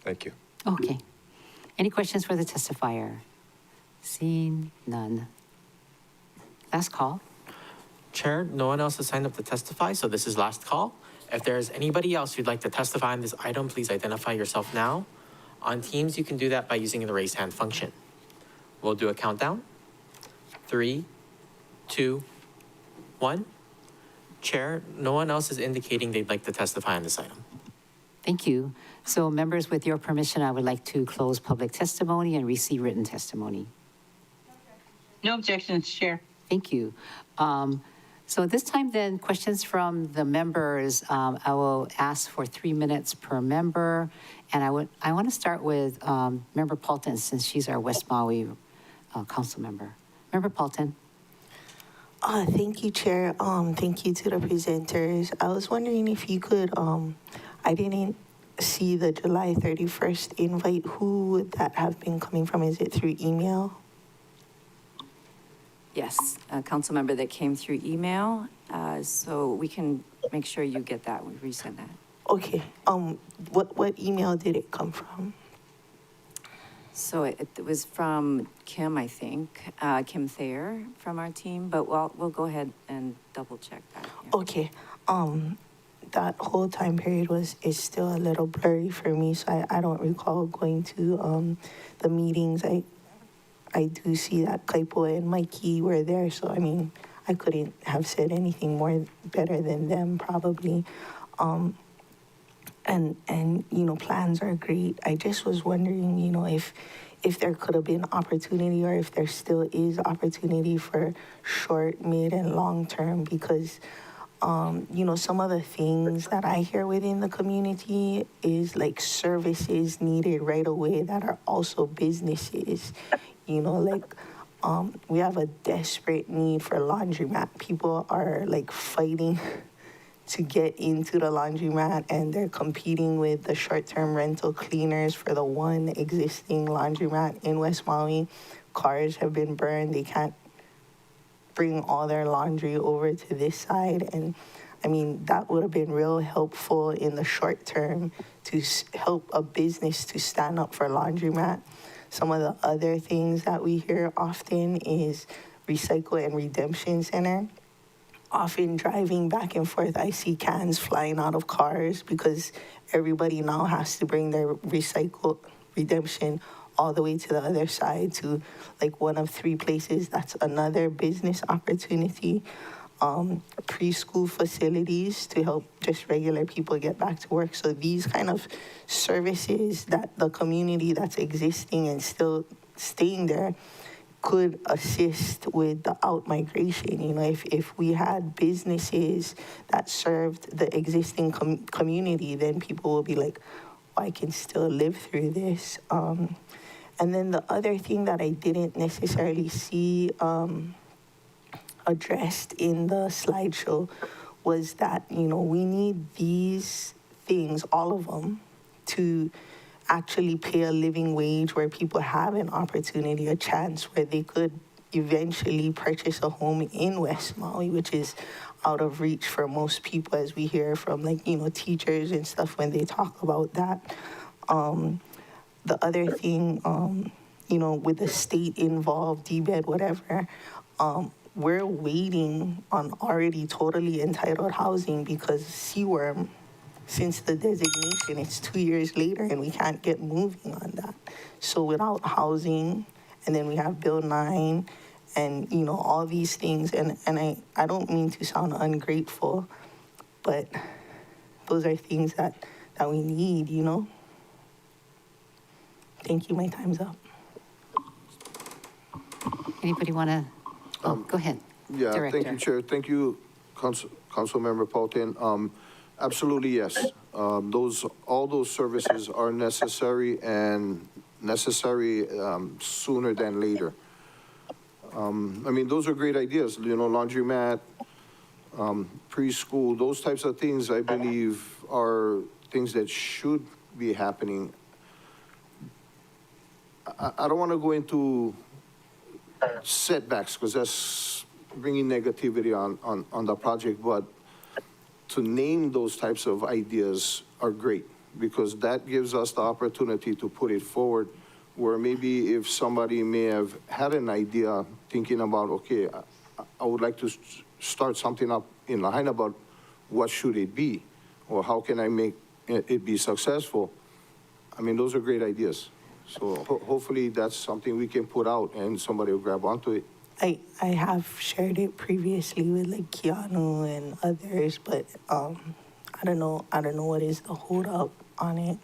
Thank you. Okay. Any questions for the testifier? Seeing none. Last call. Chair, no one else has signed up to testify, so this is last call. If there is anybody else who'd like to testify on this item, please identify yourself now. On Teams, you can do that by using the raise hand function. We'll do a countdown. 3, 2, 1. Chair, no one else is indicating they'd like to testify on this item. Thank you. So members, with your permission, I would like to close public testimony and receive written testimony. No objections, Chair. Thank you. So at this time then, questions from the members, I will ask for 3 minutes per member. And I want to start with Member Paulton, since she's our West Maui council member. Member Paulton. Thank you, Chair. Thank you to the presenters. I was wondering if you could, I didn't see the July 31st invite. Who would that have been coming from? Is it through email? Yes, a council member that came through email, so we can make sure you get that, we resend that. Okay. What email did it come from? So it was from Kim, I think, Kim Thayer from our team, but we'll go ahead and double check that. Yeah. Okay. That whole time period is still a little blurry for me, so I don't recall going to the meetings. I do see that Kaipoa and Mikey were there, so I mean, I couldn't have said anything more better than them probably. And you know, plans are great. I just was wondering, you know, if there could have been opportunity or if there still is opportunity for short, mid, and long term, because you know, some of the things that I hear within the community is like services needed right away that are also businesses. You know, like we have a desperate need for laundromat. People are like fighting to get into the laundromat, and they're competing with the short-term rental cleaners for the one existing laundromat in West Maui. Cars have been burned. They can't bring all their laundry over to this side. And I mean, that would have been real helpful in the short term to help a business to stand up for laundromat. Some of the other things that we hear often is recycle and redemption center. Often driving back and forth, I see cans flying out of cars because everybody now has to bring their recycle redemption all the way to the other side to like one of 3 places. That's another business opportunity. Preschool facilities to help just regular people get back to work. So these kind of services that the community that's existing and still staying there could assist with the out-migration. You know, if we had businesses that served the existing community, then people will be like, oh, I can still live through this. And then the other thing that I didn't necessarily see addressed in the slideshow was that, you know, we need these things, all of them, to actually pay a living wage where people have an opportunity, a chance where they could eventually purchase a home in West Maui, which is out of reach for most people, as we hear from, like, you know, teachers and stuff when they talk about that. The other thing, you know, with the state involved, DBED, whatever, we're waiting on already totally entitled housing because Seaworm since the designation. It's 2 years later and we can't get moving on that. So without housing, and then we have Bill 9 and, you know, all these things. And I don't mean to sound ungrateful, but those are things that we need, you know? Thank you. My time's up. Anybody want to, go ahead. Yeah, thank Director. you, Chair. Thank you, Councilmember Paulton. Absolutely, yes. All those services are necessary and necessary sooner than later. I mean, those are great ideas, you know, laundromat, preschool, those types of things, I believe, are things that should be happening. I don't want to go into setbacks because that's bringing negativity on the project, but to name those types of ideas are great because that gives us the opportunity to put it forward where maybe if somebody may have had an idea thinking about, okay, I would like to start something up in Lahaina, but what should it be? Or how can I make it be successful? I mean, those are great ideas. So hopefully that's something we can put out and somebody will grab onto it. I have shared it previously with like Keanu and others, but I don't know what is the hold up on it.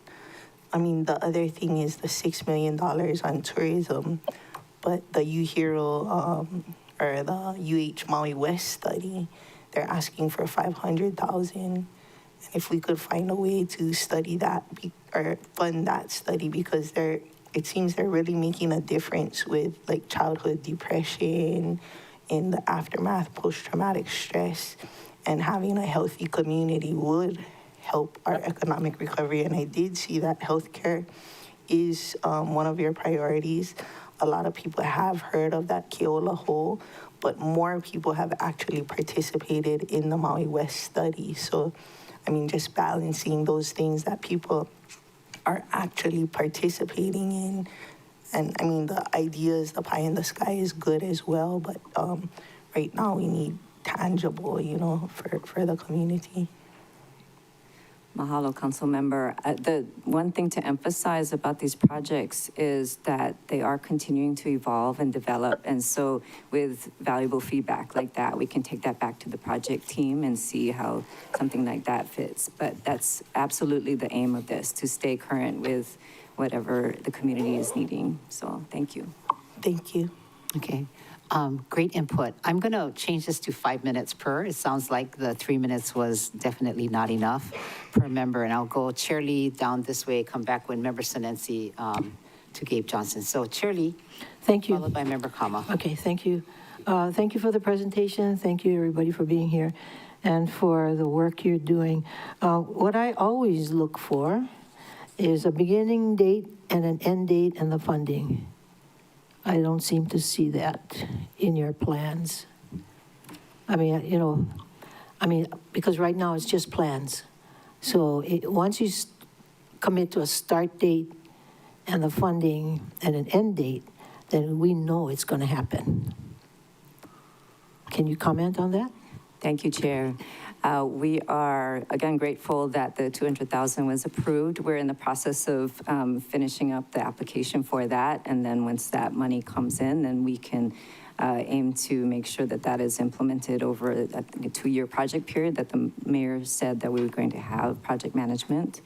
I mean, the other thing is the $6 million on tourism, but the UHERO or the UH Maui West study, they're asking for $500,000. And if we could find a way to study that or fund that study, because it seems they're really making a difference with like childhood depression in the aftermath, post-traumatic stress, and having a healthy community would help our economic recovery. And I did see that healthcare is one of your priorities. A lot of people have heard of that Keola hole, but more people have actually participated in the Maui West study. So, I mean, just balancing those things that people are actually participating in. And I mean, the ideas, the pie in the sky is good as well, but right now we need tangible, you know, for the community. Mahalo, Council Member. The one thing to emphasize about these projects is that they are continuing to evolve and develop. And so with valuable feedback like that, we can take that back to the project team and see how something like that fits. But that's absolutely the aim of this, to stay current with whatever the community is needing. So thank you. Thank you. Okay. Great input. I'm going to change this to 5 minutes per. It sounds like the 3 minutes was definitely not enough per member. And I'll go Chair Lee down this way, come back with Member Senensi to Gabe Johnson. So Chair Lee. Thank you. Followed by Member Kama. Okay, thank you. Thank you for the presentation. Thank you, everybody, for being here and for the work you're doing. What I always look for is a beginning date and an end date and the funding. I don't seem to see that in your plans. I mean, you know, because right now it's just plans. So once you commit to a start date and the funding and an end date, then we know it's going to happen. Can you comment on that? Thank you, Chair. We are, again, grateful that the $200,000 was approved. We're in the process of finishing up the application for that. And then once that money comes in, then we can aim to make sure that that is implemented over a 2-year project period that the mayor said that we were going to have project management.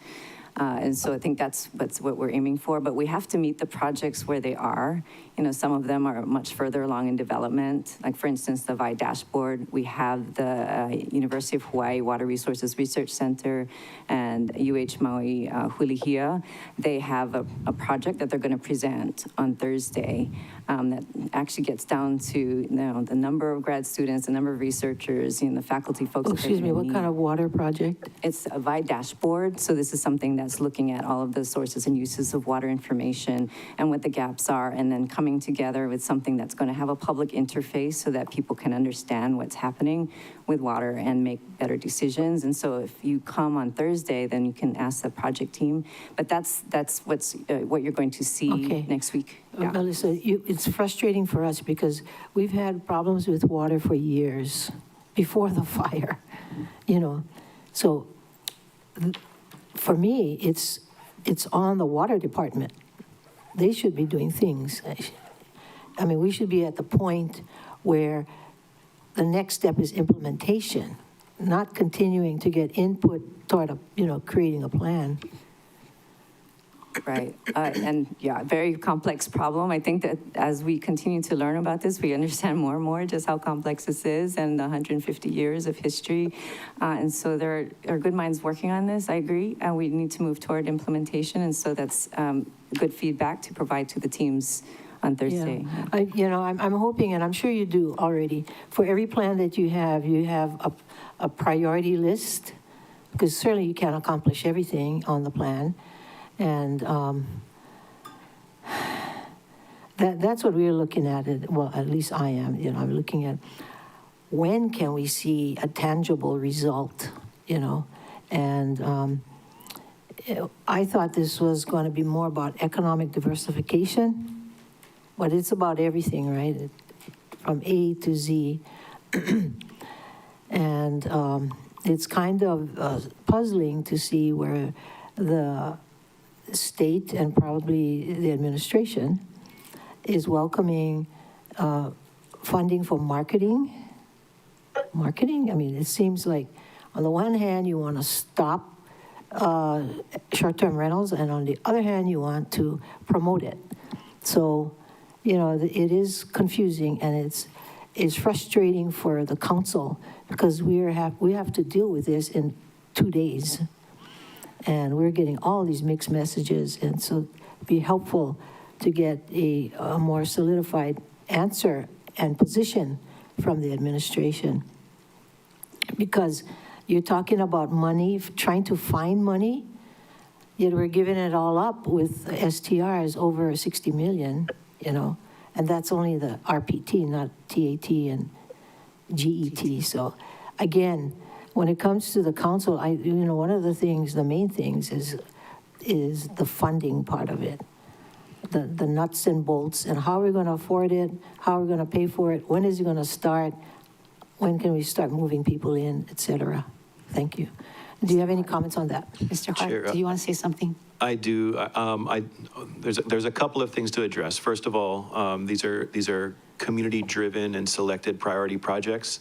And so I think that's what we're aiming for, but we have to meet the projects where they are. You know, some of them are much further along in development. Like for instance, the VI dashboard, we have the University of Hawaii Water Resources Research Center and UH Maui Hulihia. They have a project that they're gonna present on Thursday that actually gets down to the number of grad students, the number of researchers, the faculty folks. Oh, excuse me, what kind of water project? It's a VI dashboard. So this is something that's looking at all of the sources and uses of water information and what the gaps are, and then coming together with something that's going to have a public interface so that people can understand what's happening with water and make better decisions. And so if you come on Thursday, then you can ask the project team. But that's what you're going to see next week. Yeah. Melissa, it's frustrating for us because we've had problems with water for years before the fire, you know. So for me, it's on the water department. They should be doing things. I mean, we should be at the point where the next step is implementation, not continuing to get input toward creating a plan. Right. And yeah, very complex problem. I think that as we continue to learn about this, we understand more and more just how complex this is and the 150 years of history. And so there are good minds working on this, I agree, and we need to move toward implementation. And so that's good feedback to provide to the teams on Thursday. Yeah. I'm hoping, and I'm sure you do already, for every plan that you have a priority list, because certainly you can't accomplish everything on the plan. And that's what we're looking at. Well, at least I am. I'm looking at when can we see a tangible result, And I thought this was going to be more about economic diversification, but it's about everything, right? From A to Z. And it's kind of puzzling to see where the state and probably the administration is welcoming funding for marketing. I mean, it seems like on the one hand, you want to stop short-term rentals, and on the other hand, you want to promote it. So, it is confusing, and it's frustrating for the council because we have to deal with this in 2 days. And we're getting all these mixed messages, and so it'd be helpful to get a more solidified answer and position from the administration. Because you're talking about money, trying to find money, yet we're giving it all up with STRs over 60 million, and that's only the RPT, not TAT and GET. So again, when it comes to the council, one of the main things is the funding part of it, the nuts and bolts, and how we're going to afford it, how we're going to pay for it, when is it going to start, when can we start moving people in, et cetera. Thank you. Do you have any comments on that? Mr. Hart, Chair, do you want to say something? I do. There's a couple of things to address. First of all, these are community-driven and selected priority projects,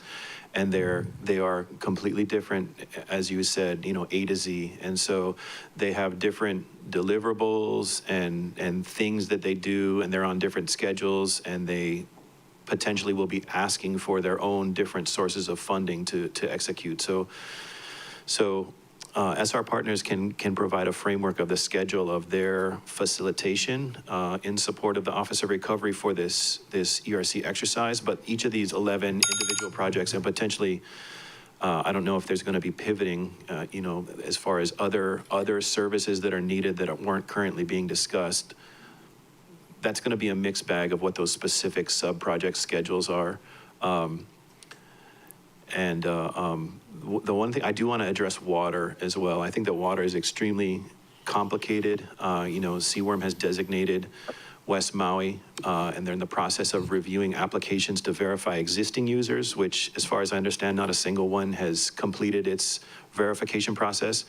and they are completely different, as you said, A to Z. And so they have different deliverables and things that they do, and they're on different schedules, and they potentially will be asking for their own different sources of funding to execute. So SR Partners can provide a framework of the schedule of their facilitation in support of the Office of Recovery for this ERC exercise, but each of these 11 individual projects and potentially, I don't know if there's going to be pivoting, as far as other services that are needed that weren't currently being discussed. That's going to be a mixed bag of what those specific sub-project schedules are. The one thing I do want to address water as well. I think that water is extremely complicated. CWRM has designated West Maui, and they're in the process of reviewing applications to verify existing users, which, as far as I understand, not a single one has completed its verification process.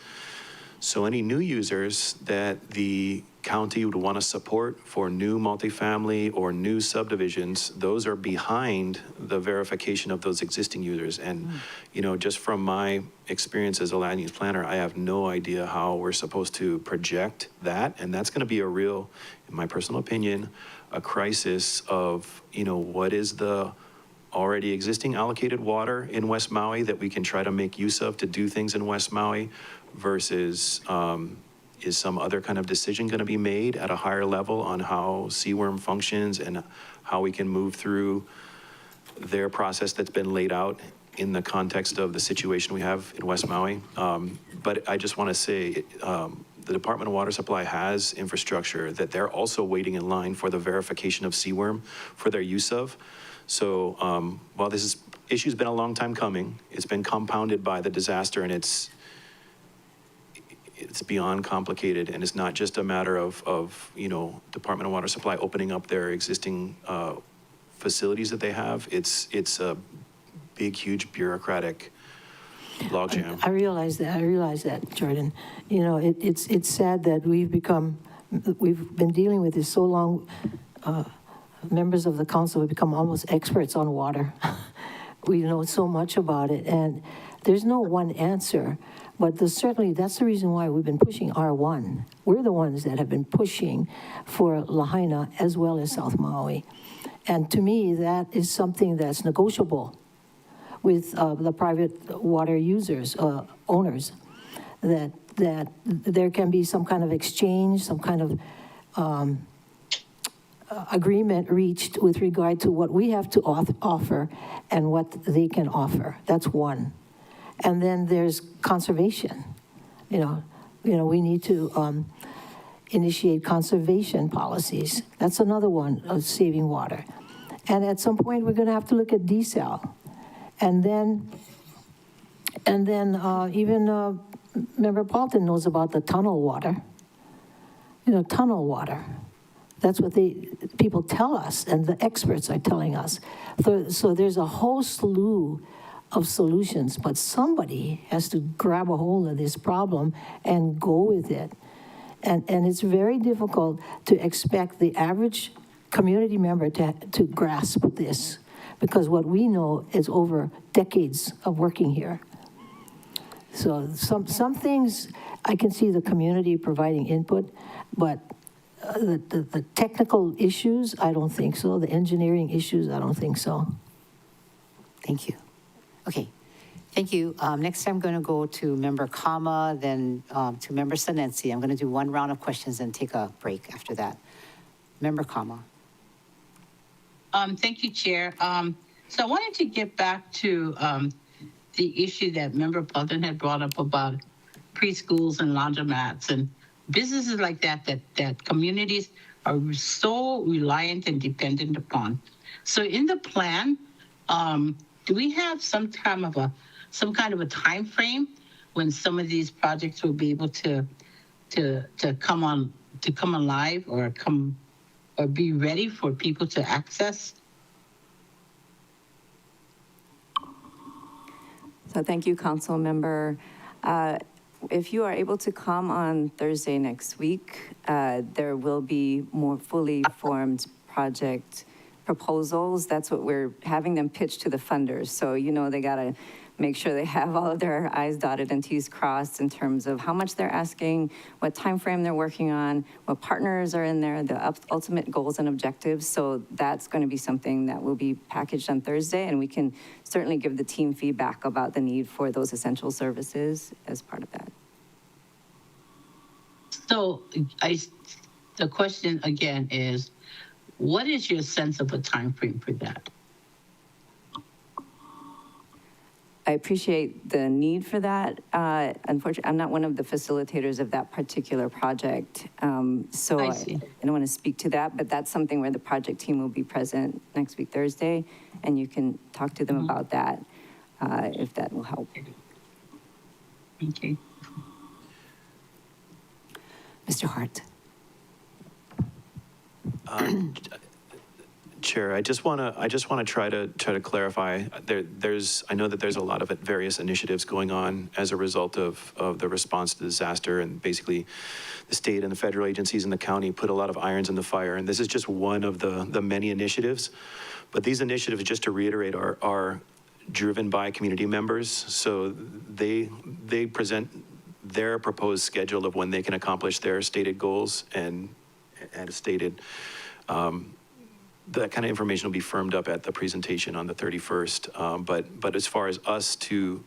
So any new users that the county would want to support for new multifamily or new subdivisions, those are behind the verification of those existing users. And, just from my experience as a land use planner, I have no idea how we're supposed to project that. And that's going to be a real, in my personal opinion, a crisis of, what is the already existing allocated water in West Maui that we can try to make use of to do things in West Maui versus is some other kind of decision going to be made at a higher level on how CWRM functions and how we can move through their process that's been laid out in the context of the situation we have in West Maui. But I just want to say the Department of Water Supply has infrastructure that they're also waiting in line for the verification of CWRM for their use of. So while this issue's been a long time coming, it's been compounded by the disaster, and it's beyond complicated, and it's not just a matter of Department of Water Supply opening up their existing facilities that they have. It's a big, huge bureaucratic logjam. I realize that, Jordan. You know, it's sad that we've been dealing with this so long. Members of the council have become almost experts on water. We know so much about it, and there's no one answer. But certainly, that's the reason why we've been pushing R1. We're the ones that have been pushing for Lahaina as well as South Maui. And to me, that is something that's negotiable with the private water users, owners, that there can be some kind of exchange, some kind of agreement reached with regard to what we have to offer and what they can offer. That's one. And then there's conservation. You know, we need to initiate conservation policies. That's another one of saving water. And at some point, we're going to have to look at desal. And then even Member Paulton knows about the tunnel water. You know, tunnel water. That's what people tell us, and the experts are telling us. So there's a whole slew of solutions, but somebody has to grab a hold of this problem and go with it. And it's very difficult to expect the average community member to grasp this, because what we know is over decades of working here. So some things I can see the community providing input, but the technical issues, I don't think so. The engineering issues, I don't think so. Thank you. Okay, thank you. Next, I'm going to go to Member Kama, then to Member Sanensi. I'm going to do one round of questions and take a break after that. Member Kama. Thank you, Chair. So I wanted to get back to the issue that Member Paulton had brought up about preschools and laundromats and businesses like that communities are so reliant and dependent upon. So in the plan, do we have some kind of a time frame when some of these projects will be able to come alive or be ready for people to access? So thank you, Council Member. If you are able to come on Thursday next week, there will be more fully formed project proposals. That's what we're having them pitch to the funders. So, you know, they got to make sure they have all of their I's dotted and T's crossed in terms of how much they're asking, what time frame they're working on, what partners are in there, the ultimate goals and objectives. So that's going to be something that will be packaged on Thursday, and we can certainly give the team feedback about the need for those essential services as part of that. So the question again is, what is your sense of a time frame for that? I appreciate the need for that. Unfortunately, I'm not one of the facilitators of that particular project. So I don't want to speak to that, but that's something where the project team will be present next week, Thursday, and you can talk to them about that if that will help. Okay. Mr. Hart. Chair, I just want to try to clarify. I know that there's a lot of various initiatives going on as a result of the response to disaster, and basically the state and the federal agencies and the county put a lot of irons in the fire, and this is just one of the many initiatives. But these initiatives, just to reiterate, are driven by community members. So they present their proposed schedule of when they can accomplish their stated goals, and as stated, that kind of information will be firmed up at the presentation on the 31st. But as far as us to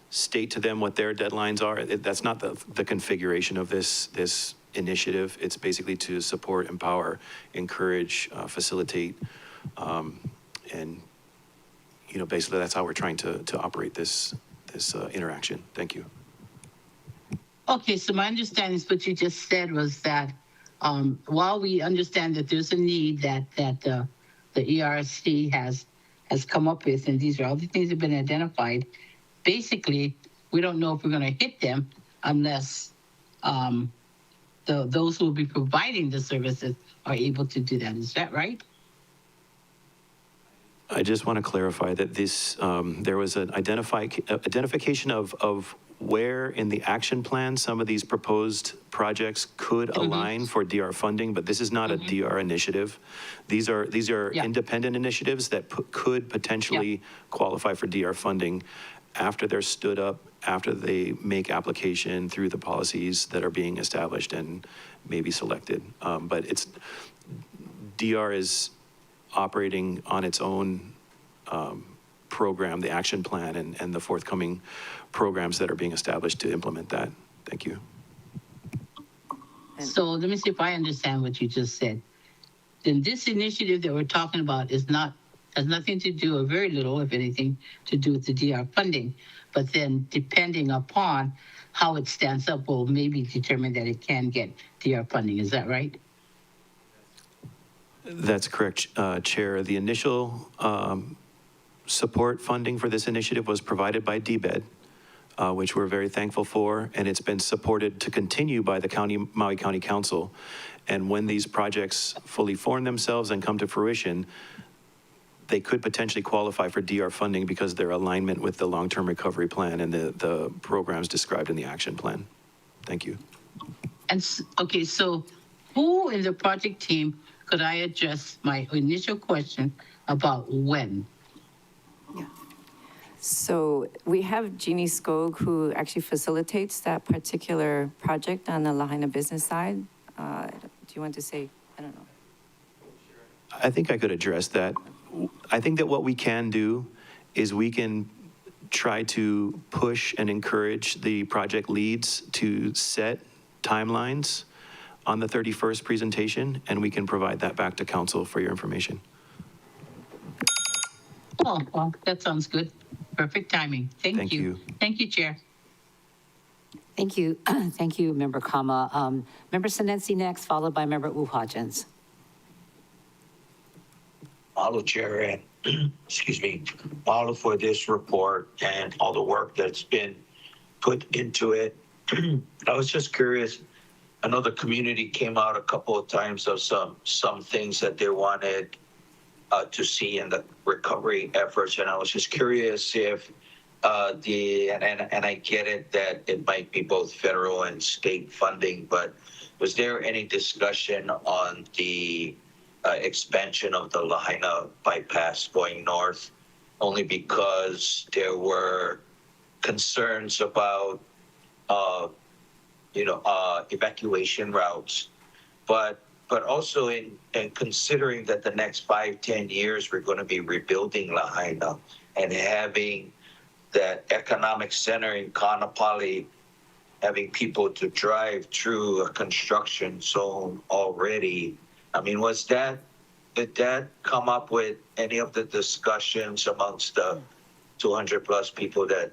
state to them what their deadlines are, that's not the configuration of this initiative. It's basically to support, empower, encourage, facilitate, and basically that's how we're trying to operate this interaction. Thank you. Okay, so my understanding is what you just said was that while we understand that there's a need that the ERC has come up with, and these are all the things that have been identified, basically, we don't know if we're going to hit them unless those who will be providing the services are able to do that. Is that right? I just want to clarify that this, there was an identification of where in the action plan some of these proposed projects could align for DR funding, but this is not a DR initiative. These are Yeah. independent initiatives that could potentially qualify for DR funding after they're stood up, after they make application through the policies that are being established and maybe selected. But DR is operating on its own program, the action plan, and the forthcoming programs that are being established to implement that. Thank you. So let me see if I understand what you just said. Then this initiative that we're talking about has nothing to do, or very little, if anything, to do with the DR funding. But then depending upon how it stands up, will maybe determine that it can get DR funding. Is that right? That's correct, Chair. The initial support funding for this initiative was provided by DBED, which we're very thankful for, and it's been supported to continue by the Maui County Council. And when these projects fully form themselves and come to fruition, they could potentially qualify for DR funding because their alignment with the long-term recovery plan and the programs described in the action plan. Thank you. And okay, so who in the project team could I address my initial question about when? So we have Jeannie Skog, who actually facilitates that particular project on the Lahaina business side. Do you want to say, I don't know. I think I could address that. I think that what we can do is we can try to push and encourage the project leads to set timelines on the 31st presentation, and we can provide that back to council for your information. Oh, well, that sounds good. Perfect timing. Thank you. Thank you, Chair. Thank you. Thank you, Member Kama. Member Sinensi next, followed by Member Uhajens. Mahalo, Chair, and excuse me, mahalo for this report and all the work that's been put into it. I was just curious. I know the community came out a couple of times of some things that they wanted to see in the recovery efforts, and I was just curious if and I get it that it might be both federal and state funding, but was there any discussion on the expansion of the Lahaina bypass going north? Only because there were concerns about evacuation routes, but also in considering that the next 5-10 years we're going to be rebuilding Lahaina and having that economic center in Kaanapali, having people to drive through a construction zone already. I mean, did that come up with any of the discussions amongst the 200 plus people that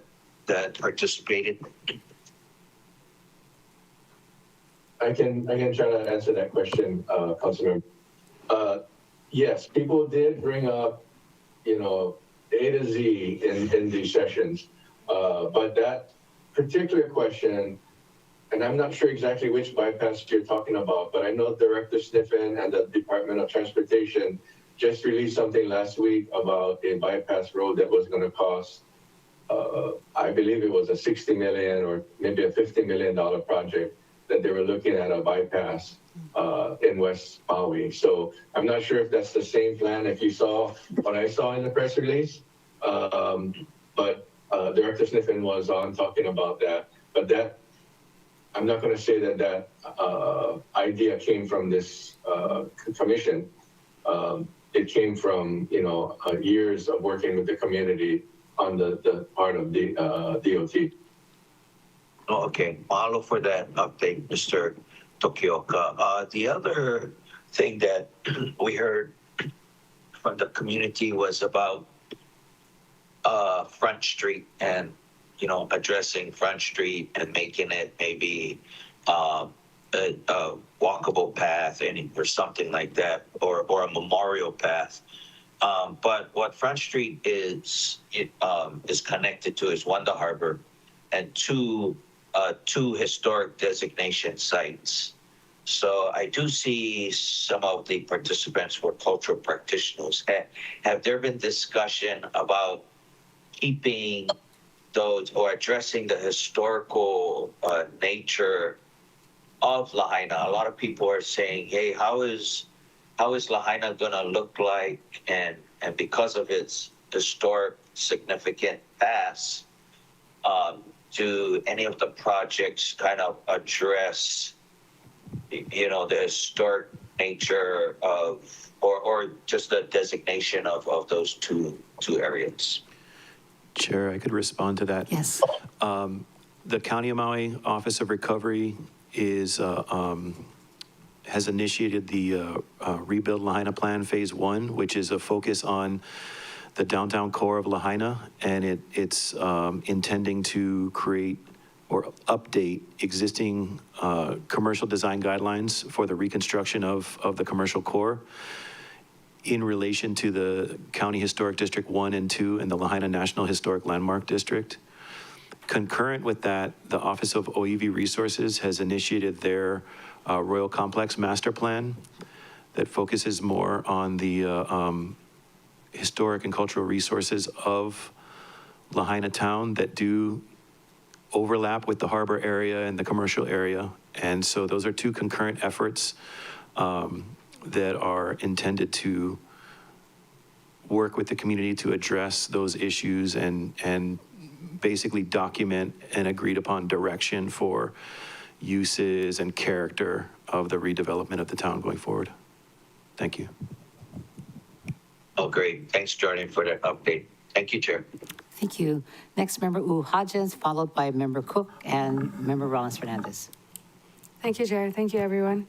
participated? I can try to answer that question, Councilmember. Yes, people did bring up, A to Z in these sessions, but that particular question, and I'm not sure exactly which bypass you're talking about, but I know Director Sniffen and the Department of Transportation just released something last week about a bypass road that was going to cost, I believe it was a $60 million or maybe a $50 million project that they were looking at a bypass in West Maui. So I'm not sure if that's the same plan, if you saw what I saw in the press release, but Director Sniffen was on talking about that. But that, I'm not going to say that idea came from this commission. It came from, years of working with the community on the part of the DOT. Oh, okay. Mahalo for that update, Mr. Tokioka. The other thing that we heard from the community was about Front Street and, addressing Front Street and making it maybe a walkable path or something like that, or a memorial path. But what Front Street is connected to is one, the harbor, and two historic designation sites. So I do see some of the participants were cultural practitioners. Have there been discussion about keeping those or addressing the historical nature of Lahaina? A lot of people are saying, "Hey, how is Lahaina gonna look like?" And because of its historic significant past, do any of the projects kind of address, the historic nature of, or just the designation of those two areas? Chair, I could respond to that. Yes. The County of Maui Office of Recovery has initiated the Rebuild Lahaina Plan Phase 1, which is a focus on the downtown core of Lahaina, and it's intending to create or update existing commercial design guidelines for the reconstruction of the commercial core in relation to the County Historic District 1 and 2 and the Lahaina National Historic Landmark District. Concurrent with that, the Office of OEV Resources has initiated their Royal Complex Master Plan that focuses more on the historic and cultural resources of Lahaina town that do overlap with the harbor area and the commercial area. And so those are two concurrent efforts that are intended to work with the community to address those issues and basically document an agreed upon direction for uses and character of the redevelopment of the town going forward. Thank you. Oh, great. Thanks, Jordan, for that update. Thank you, Chair. Thank you. Next, Member Hodgins, followed by Member Cook and Member Rollins Fernandez. Thank you, Chair. Thank you, everyone,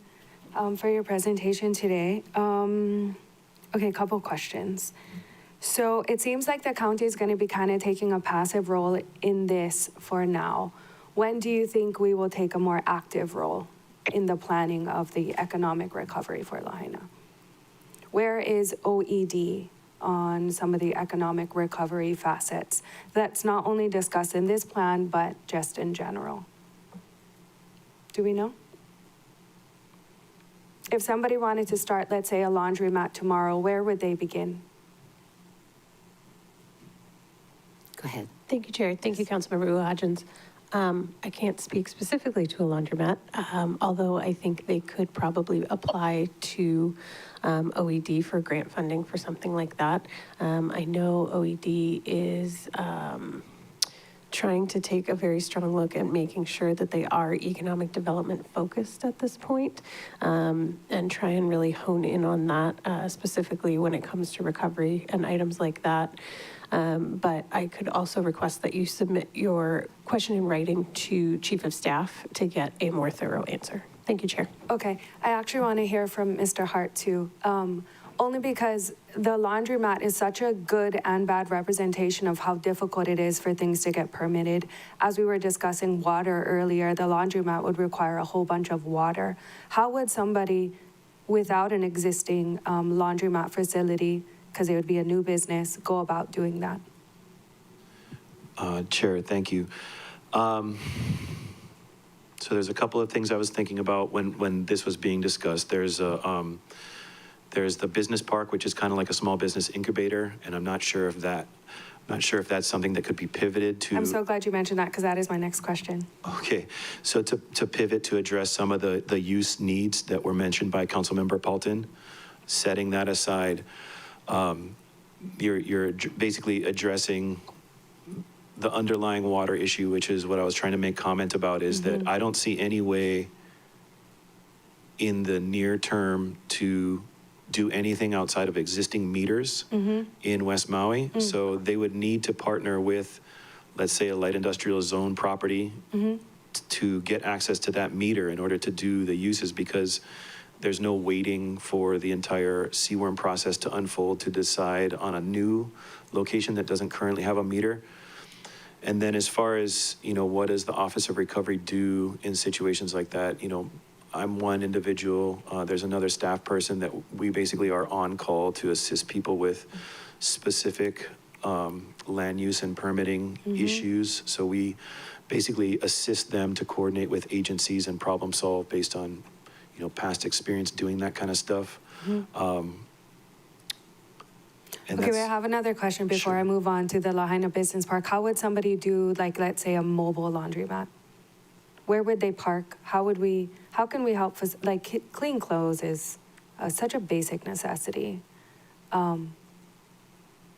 for your presentation today. Okay, a couple questions. So it seems like the county is going to be kind of taking a passive role in this for now. When do you think we will take a more active role in the planning of the economic recovery for Lahaina? Where is OED on some of the economic recovery facets that's not only discussed in this plan, but just in general? Do we know? If somebody wanted to start, let's say, a laundromat tomorrow, where would they begin? Go ahead. Thank you, Chair. Thank you, Councilmember Hodgins. I can't speak specifically to a laundromat, although I think they could probably apply to OED for grant funding for something like that. I know OED is trying to take a very strong look at making sure that they are economic development focused at this point, and try and really hone in on that, specifically when it comes to recovery and items like that. But I could also request that you submit your question in writing to Chief of Staff to get a more thorough answer. Thank you, Chair. Okay, I actually want to hear from Mr. Hart too, only because the laundromat is such a good and bad representation of how difficult it is for things to get permitted. As we were discussing water earlier, the laundromat would require a whole bunch of water. How would somebody without an existing laundromat facility, because it would be a new business, go about doing that? Chair, thank you. So there's a couple of things I was thinking about when this was being discussed. There's the business park, which is kind of like a small business incubator, and I'm not sure if that's something that could be pivoted to. I'm so glad you mentioned that, because that is my next question. Okay, so to pivot to address some of the use needs that were mentioned by Councilmember Paulton, setting that aside, you're basically addressing the underlying water issue, which is what I was trying to make comment about, is that I don't see any way in the near term to do anything outside of existing meters in West Maui. So they would need to partner with, let's say, a light industrial zone property to get access to that meter in order to do the uses, because there's no waiting for the entire CWRM process to unfold to decide on a new location that doesn't currently have a meter. And then as far as, what does the Office of Recovery do in situations like that? I'm one individual. There's another staff person that we basically are on call to assist people with specific land use and permitting issues. So we basically assist them to coordinate with agencies and problem solve based on, past experience doing that kind of stuff. And Okay, wait, I that's- have another question before Sure. I move on to the Lahaina Business Park. How would somebody do, like, let's say, a mobile laundromat? Where would they park? How can we help, like, clean clothes is such a basic necessity.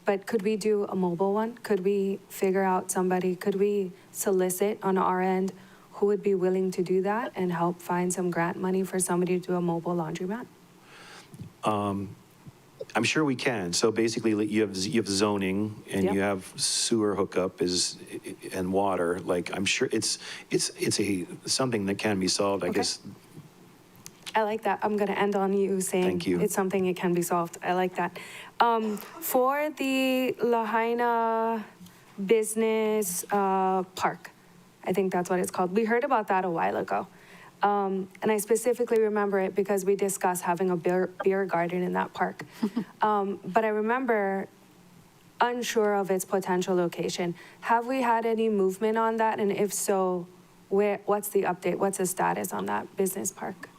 But could we do a mobile one? Could we figure out somebody, could we solicit on our end who would be willing to do that and help find some grant money for somebody to do a mobile laundromat? I'm sure we can. So basically, you have zoning and Yep. you have sewer hookup and water. Like, I'm sure it's something that can be solved. I Okay. guess. I like that. I'm going to end on you saying Thank you. it's something that can be solved. I like that. For the Lahaina Business Park, I think that's what it's called. We heard about that a while ago. And I specifically remember it because we discussed having a beer garden in that park. But I remember unsure of its potential location. Have we had any movement on that? And if so, what's the update? What's the status on that business park?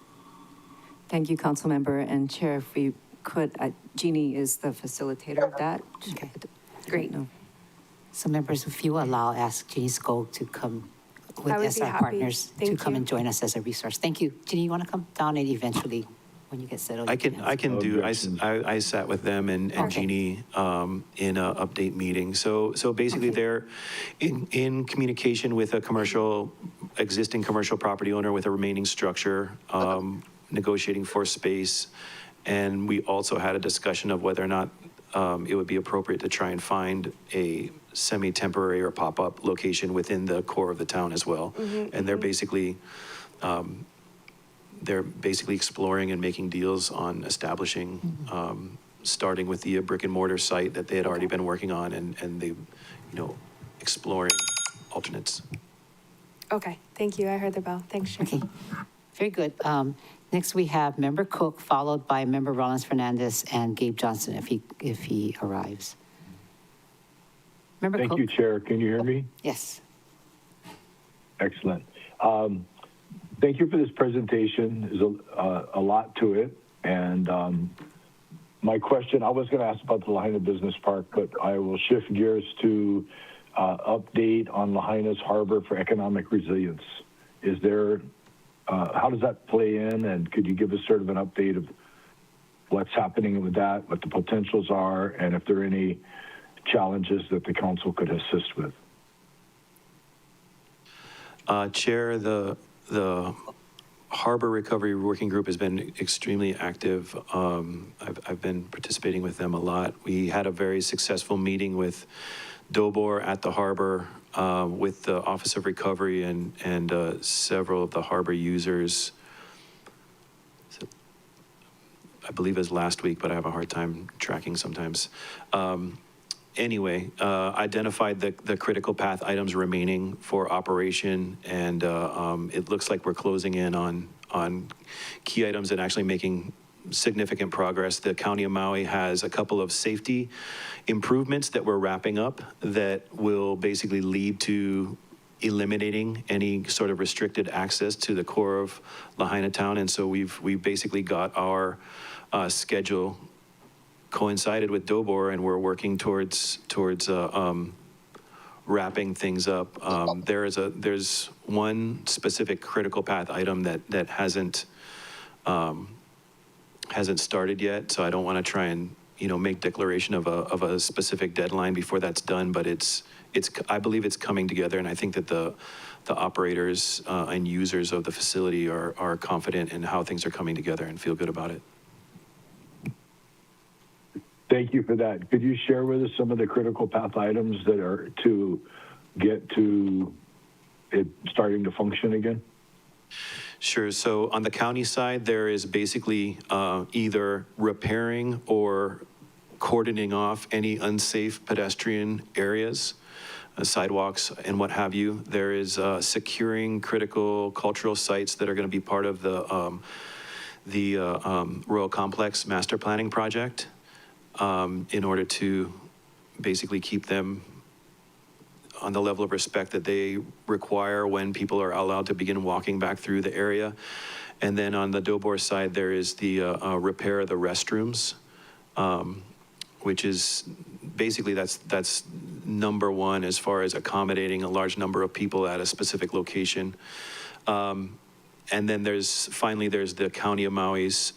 Thank you, Councilmember and Chair. If we could, Jeannie is the facilitator of that. Okay. Great. No. So members, if you allow, ask Ginny Skog to come with I would be SR happy. Partners to Thank come you. and join us as a resource. Thank you. Ginny, you want to come down and eventually, when you get settled? I you can answer. do, I sat with them and Okay. Jeannie in a update meeting. So basically Okay. they're in communication with a existing commercial property owner with a remaining structure, negotiating for space. And we also had a discussion of whether or not it would be appropriate to try and find a semi-temporary or pop-up location within the core of the town as well. And they're basically exploring and making deals on establishing, starting with the brick and mortar site that they had already been working on and they, exploring alternates. Okay, thank you. I heard the bell. Thanks, Chair. Okay, very good. Next, we have Member Cook, followed by Member Rollins Fernandez and Gabe Johnson if he arrives. Member Cook? Thank you, Chair. Can you hear me? Yes. Excellent. Thank you for this presentation. There's a lot to it. And my question, I was going to ask about the Lahaina Business Park, but I will shift gears to update on Lahaina's Harbor for Economic Resilience. Is there, how does that play in? And could you give us sort of an update of what's happening with that, what the potentials are, and if there are any challenges that the council could assist with? Chair, the Harbor Recovery Working Group has been extremely active. I've been participating with them a lot. We had a very successful meeting with DOBOR at the harbor with the Office of Recovery and several of the harbor users. I believe it was last week, but I have a hard time tracking sometimes. Anyway, identified the critical path items remaining for operation, and it looks like we're closing in on key items and actually making significant progress. The County of Maui has a couple of safety improvements that we're wrapping up that will basically lead to eliminating any sort of restricted access to the core of Lahaina town. And so we've basically got our schedule coincided with DOBOR, and we're working towards wrapping things up. There's one specific critical path item that hasn't started yet, so I don't want to try and make declaration of a specific deadline before that's done. But I believe it's coming together, and I think that the operators and users of the facility are confident in how things are coming together and feel good about it. Thank you for that. Could you share with us some of the critical path items that are to get to it starting to function again? Sure. So on the county side, there is basically either repairing or cordoning off any unsafe pedestrian areas, sidewalks and what have you. There is securing critical cultural sites that are going to be part of the Royal Complex Master Planning Project in order to basically keep them on the level of respect that they require when people are allowed to begin walking back through the area. And then on the Dobor side, there is the repair of the restrooms, which is basically that's number one as far as accommodating a large number of people at a specific location. And then there's the County of Maui's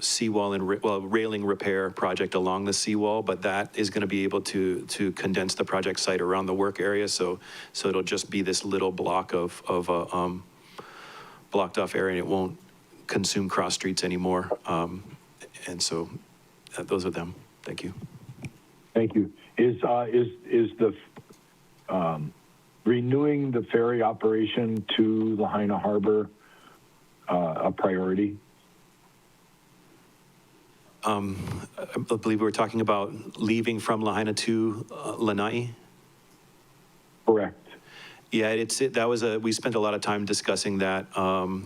seawall and railing repair project along the seawall, but that is going to be able to condense the project site around the work area, so it'll just be this little block of blocked off area, and it won't consume cross streets anymore. And so those are them. Thank you. Thank you. Is the renewing the ferry operation to Lahaina Harbor a priority? I believe we were talking about leaving from Lahaina to Lanai. Correct. Yeah, we spent a lot of time discussing that.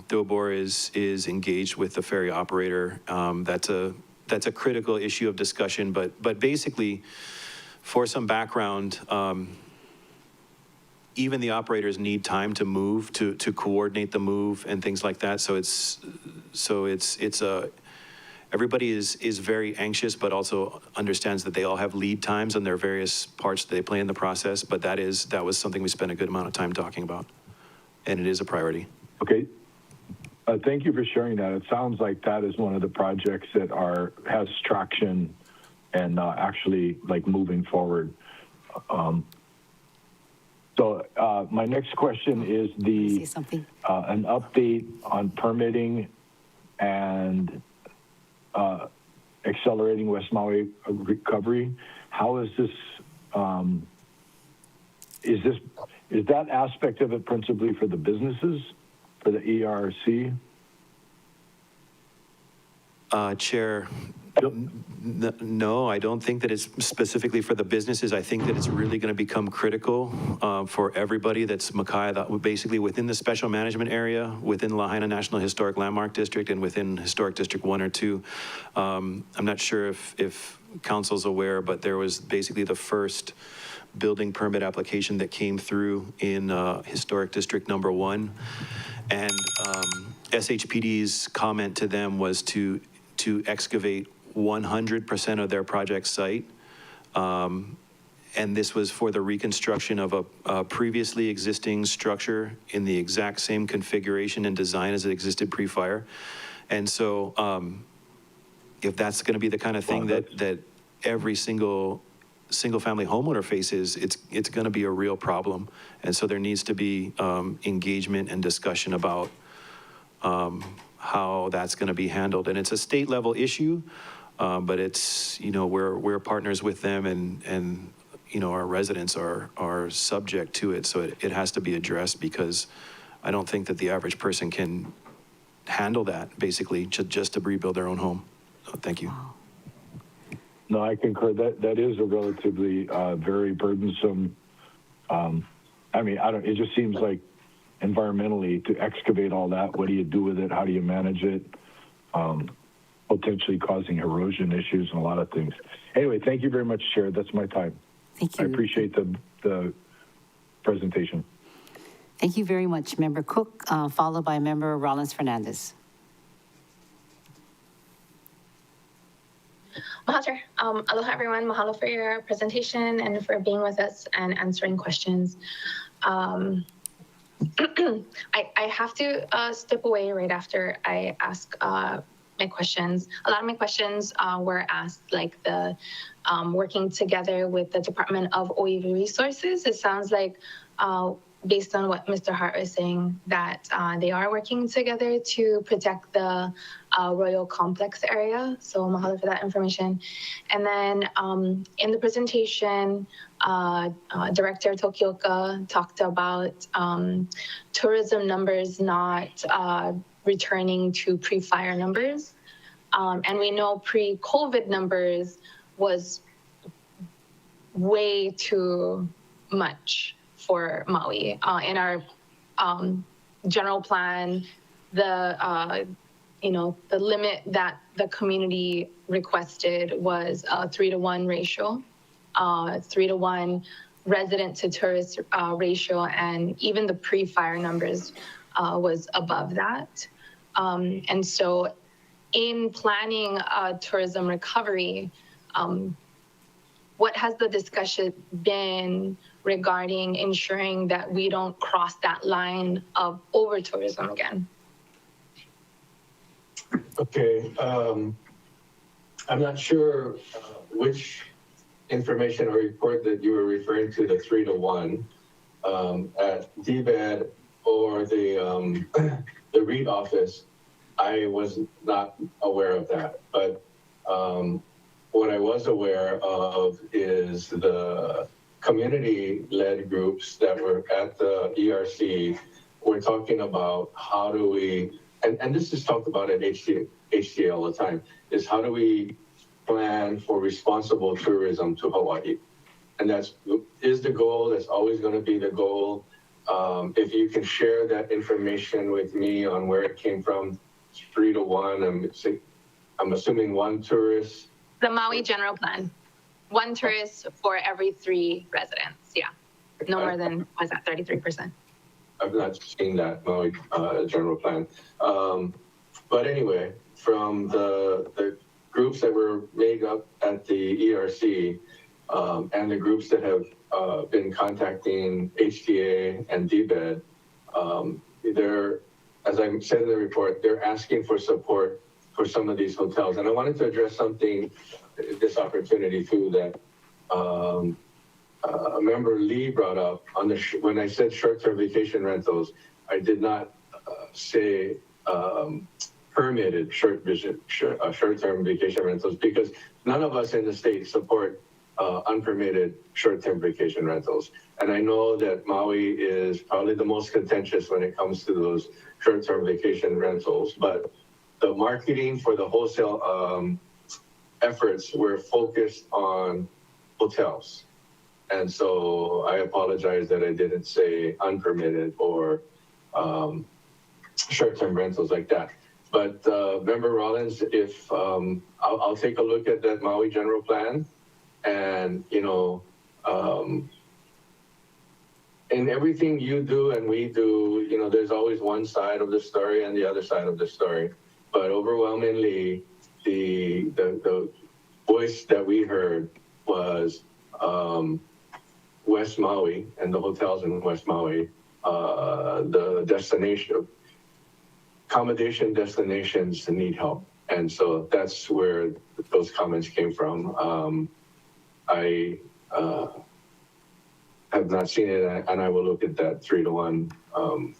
Dobor is engaged with the ferry operator. That's a critical issue of discussion, but basically, for some background, even the operators need time to move, to coordinate the move and things like that. Everybody is very anxious, but also understands that they all have lead times on their various parts that they play in the process. But that was something we spent a good amount of time talking about, and it is a priority. Okay. Thank you for sharing that. It sounds like that is one of the projects that has traction and actually like moving forward. So my next question is an update on permitting and accelerating West Maui recovery. How is this? Is that aspect of it principally for the businesses, for the ERC? Chair, no, I don't think that it's specifically for the businesses. I think that it's really going to become critical for everybody that's Makai, basically within the special management area, within Lahaina National Historic Landmark District, and within Historic District 1 or 2. I'm not sure if council's aware, but there was basically the first building permit application that came through in Historic District number 1. And SHPD's comment to them was to excavate 100% of their project site. And this was for the reconstruction of a previously existing structure in the exact same configuration and design as it existed pre-fire. And so if that's going to be the kind of thing that every single family homeowner faces, it's going to be a real problem. And so there needs to be engagement and discussion about how that's going to be handled. And it's a state level issue, but it's, we're partners with them, and our residents are subject to it. So it has to be addressed, because I don't think that the average person can handle that, basically, just to rebuild their own home. So thank you. No, I concur. That is a relatively very burdensome. It just seems like environmentally to excavate all that. What do you do with it? How do you manage it? Potentially causing erosion issues and a lot of things. Anyway, thank you very much, Chair. That's my time. Thank you. I appreciate the presentation. Thank you very much, Member Cook, followed by Member Rollins-Fernandez. Mahalo, Chair. Aloha, everyone. Mahalo for your presentation and for being with us and answering questions. I have to step away right after I ask my questions. A lot of my questions were asked, like the working together with the Department of OEV Resources. It sounds like, based on what Mr. Hart was saying, that they are working together to protect the Royal Complex area. So mahalo for that information. And then in the presentation, Director Tokioka talked about tourism numbers not returning to pre-fire numbers. And we know pre-COVID numbers was way too much for Maui. In our general plan, the limit that the community requested was a 3-to-1 ratio, 3-to-1 resident to tourist ratio, and even the pre-fire numbers was above that. And so in planning tourism recovery, what has the discussion been regarding ensuring that we don't cross that line of over tourism again? Okay, I'm not sure which information or report that you were referring to, the 3-to-1 at DBED or the the REIT office. I was not aware of that, but what I was aware of is the community-led groups that were at the ERC were talking about how do we, and this is talked about at HTA all the time, is how do we plan for responsible tourism to Hawaii? And that's is the goal, that's always gonna be the goal. If you can share that information with me on where it came from, 3-to-1, I'm assuming one tourist. The Maui general plan, 1 tourist for every 3 residents, yeah. No more than, was that 33%? I've not seen that Maui general plan. But anyway, from the groups that were made up at the ERC and the groups that have been contacting HTA and DBED, they're, as I said in the report, they're asking for support for some of these hotels. And I wanted to address something, this opportunity too, that Member Lee brought up on the when I said short-term vacation rentals. I did not say permitted short-term vacation rentals, because none of us in the state support unpermitted short-term vacation rentals. And I know that Maui is probably the most contentious when it comes to those short-term vacation rentals, but the marketing for the wholesale efforts were focused on hotels. And so I apologize that I didn't say unpermitted or short-term rentals like that. But Member Rollins, if I'll take a look at that Maui general plan, and you know, in everything you do and we do, you know, there's always one side of the story and the other side of the story. But overwhelmingly, the voice that we heard was West Maui and the hotels in West Maui, the destination, accommodation destinations need help. And so that's where those comments came from. I have not seen it, and I will look at that 3-to-1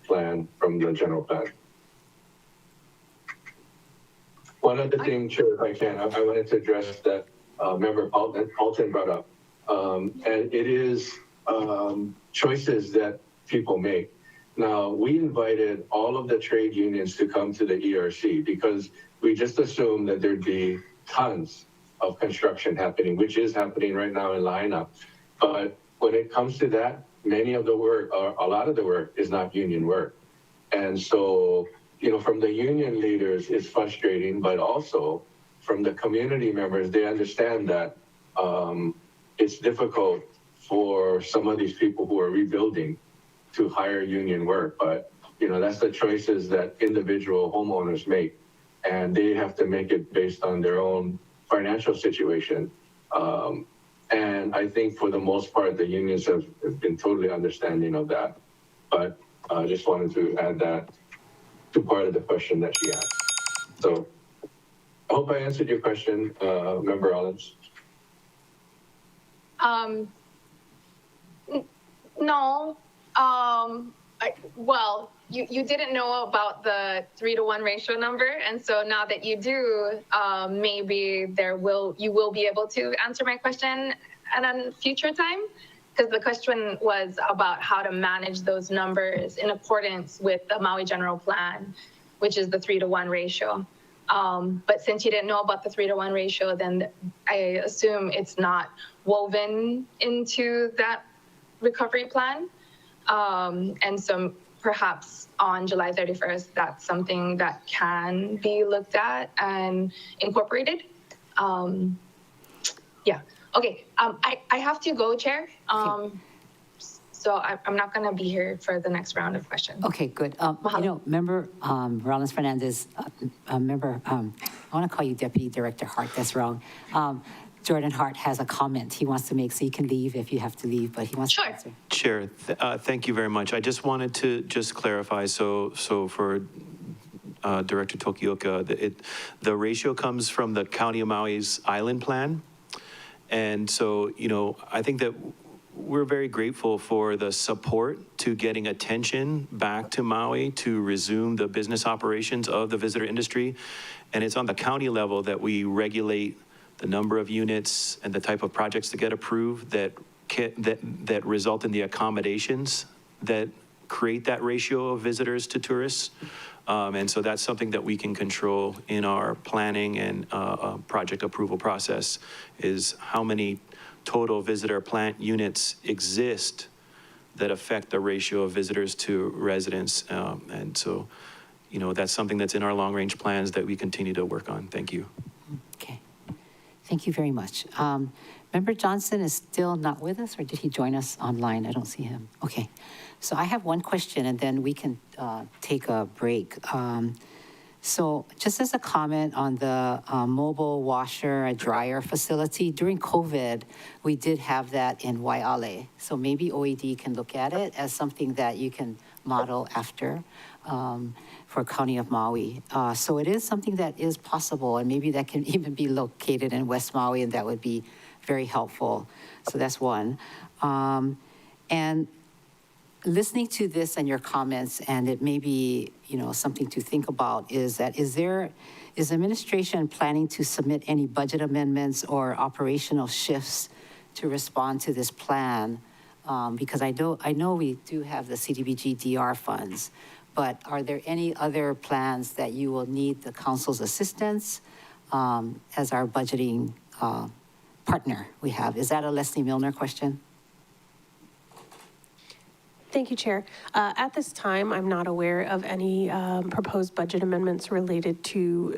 plan from the general plan. One other thing, Chair, if I can, I wanted to address that Member Alton brought up. And it is choices that people make. Now, we invited all of the trade unions to come to the ERC because we just assumed that there'd be tons of construction happening, which is happening right now in Lahaina. But when it comes to that, many of the work, or a lot of the work, is not union work. And so, you know, from the union leaders, it's frustrating, but also from the community members, they understand that it's difficult for some of these people who are rebuilding to hire union work. But, you know, that's the choices that individual homeowners make. And they have to make it based on their own financial situation. And I think for the most part, the unions have been totally understanding of that. But I just wanted to add that to part of the question that she asked. So I hope I answered your question, Member Rollins. No. Well, you didn't know about the 3-to-1 ratio number, and so now that you do, maybe you will be able to answer my question at a future time, because the question was about how to manage those numbers in accordance with the Maui General Plan, which is the 3-to-1 ratio. But since you didn't know about the 3-to-1 ratio, then I assume it's not woven into that recovery plan. And so perhaps on July 31st, that's something that can be looked at and incorporated. Yeah. Okay. I have to go, Chair. So So I'm not going to be here for the next round of questions. Okay, good. Member Rollins Fernandez, member, I want to call you Deputy Director Hart, that's wrong. Jordan Hart has a comment he wants to make, so you can leave if you have to leave, but he wants to answer. Chair, thank you very much. I just wanted to just clarify, so for Director Tokioka, the ratio comes from the County of Maui's island plan. And so, I think that we're very grateful for the support to getting attention back to Maui to resume the business operations of the visitor industry. And it's on the county level that we regulate the number of units and the type of projects that get approved that result in the accommodations that create that ratio of visitors to tourists. And so that's something that we can control in our planning and project approval process, is how many total visitor plant units exist that affect the ratio of visitors to residents. And so, that's something that's in our long-range plans that we continue to work on. Thank you. Okay, thank you very much. Member Johnson is still not with us, or did he join us online? I don't see him. Okay, so I have one question, and then we can take a break. So just as a comment on the mobile washer and dryer facility, during COVID, we did have that in Waiale. So maybe OED can look at it as something that you can model after for County of Maui. So it is something that is possible, and maybe that can even be located in West Maui, and that would be very helpful. So that's one. And listening to this and your comments, and it may be, something to think about, is administration planning to submit any budget amendments or operational shifts to respond to this plan? Because I know we do have the CDBG DR funds, but are there any other plans that you will need the council's assistance as our budgeting partner we have? Is that a Leslie Milner question? Thank you, Chair. At this time, I'm not aware of any proposed budget amendments related to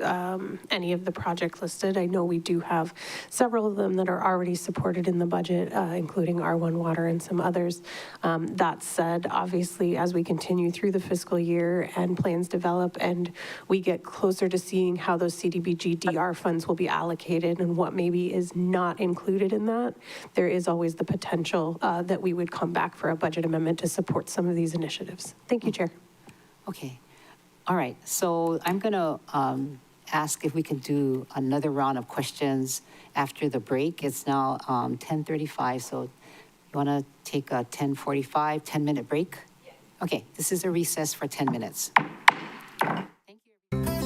any of the projects listed. I know we do have several of them that are already supported in the budget, including R1 Water and some others. That said, obviously, as we continue through the fiscal year and plans develop and we get closer to seeing how those CDBG DR funds will be allocated and what maybe is not included in that, there is always the potential that we would come back for a budget amendment to support some of these initiatives. Thank you, Chair. Okay. All right. So I'm going to ask if we can do another round of questions after the break. It's now 10:35. So you want to take a 10:45, 10-minute break? Yes. Okay. This is a recess for 10 minutes. Thank you.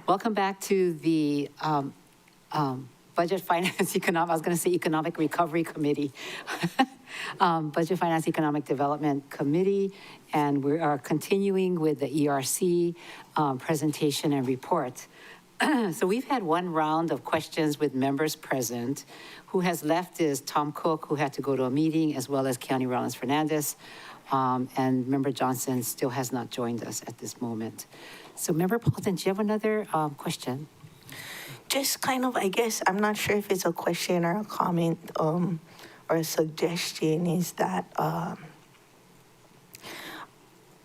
Welcome back to the Budget Finance Economic, I was going to say Economic Recovery Committee. Budget Finance Economic Development Committee, and we are continuing with the ERC presentation and report. So we've had one round of questions with members present. Who has left is Tom Cook, who had to go to a meeting, as well as County Rollins Fernandez. And Member Johnson still has not joined us at this moment. So Member Paulson, do you have another question? Just kind of, I guess, I'm not sure if it's a question or a comment or a suggestion, is that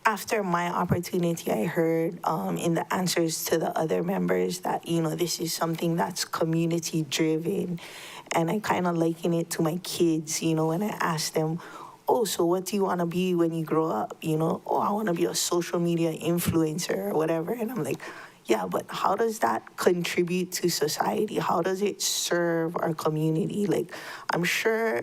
after my opportunity, I heard in the answers to the other members that, this is something that's community driven. And I kind of liken it to my kids, when I ask them, oh, so what do you want to be when you grow up? Oh, I want to be a social media influencer or whatever. And I'm like, yeah, but how does that contribute to society? How does it serve our community? Like, I'm sure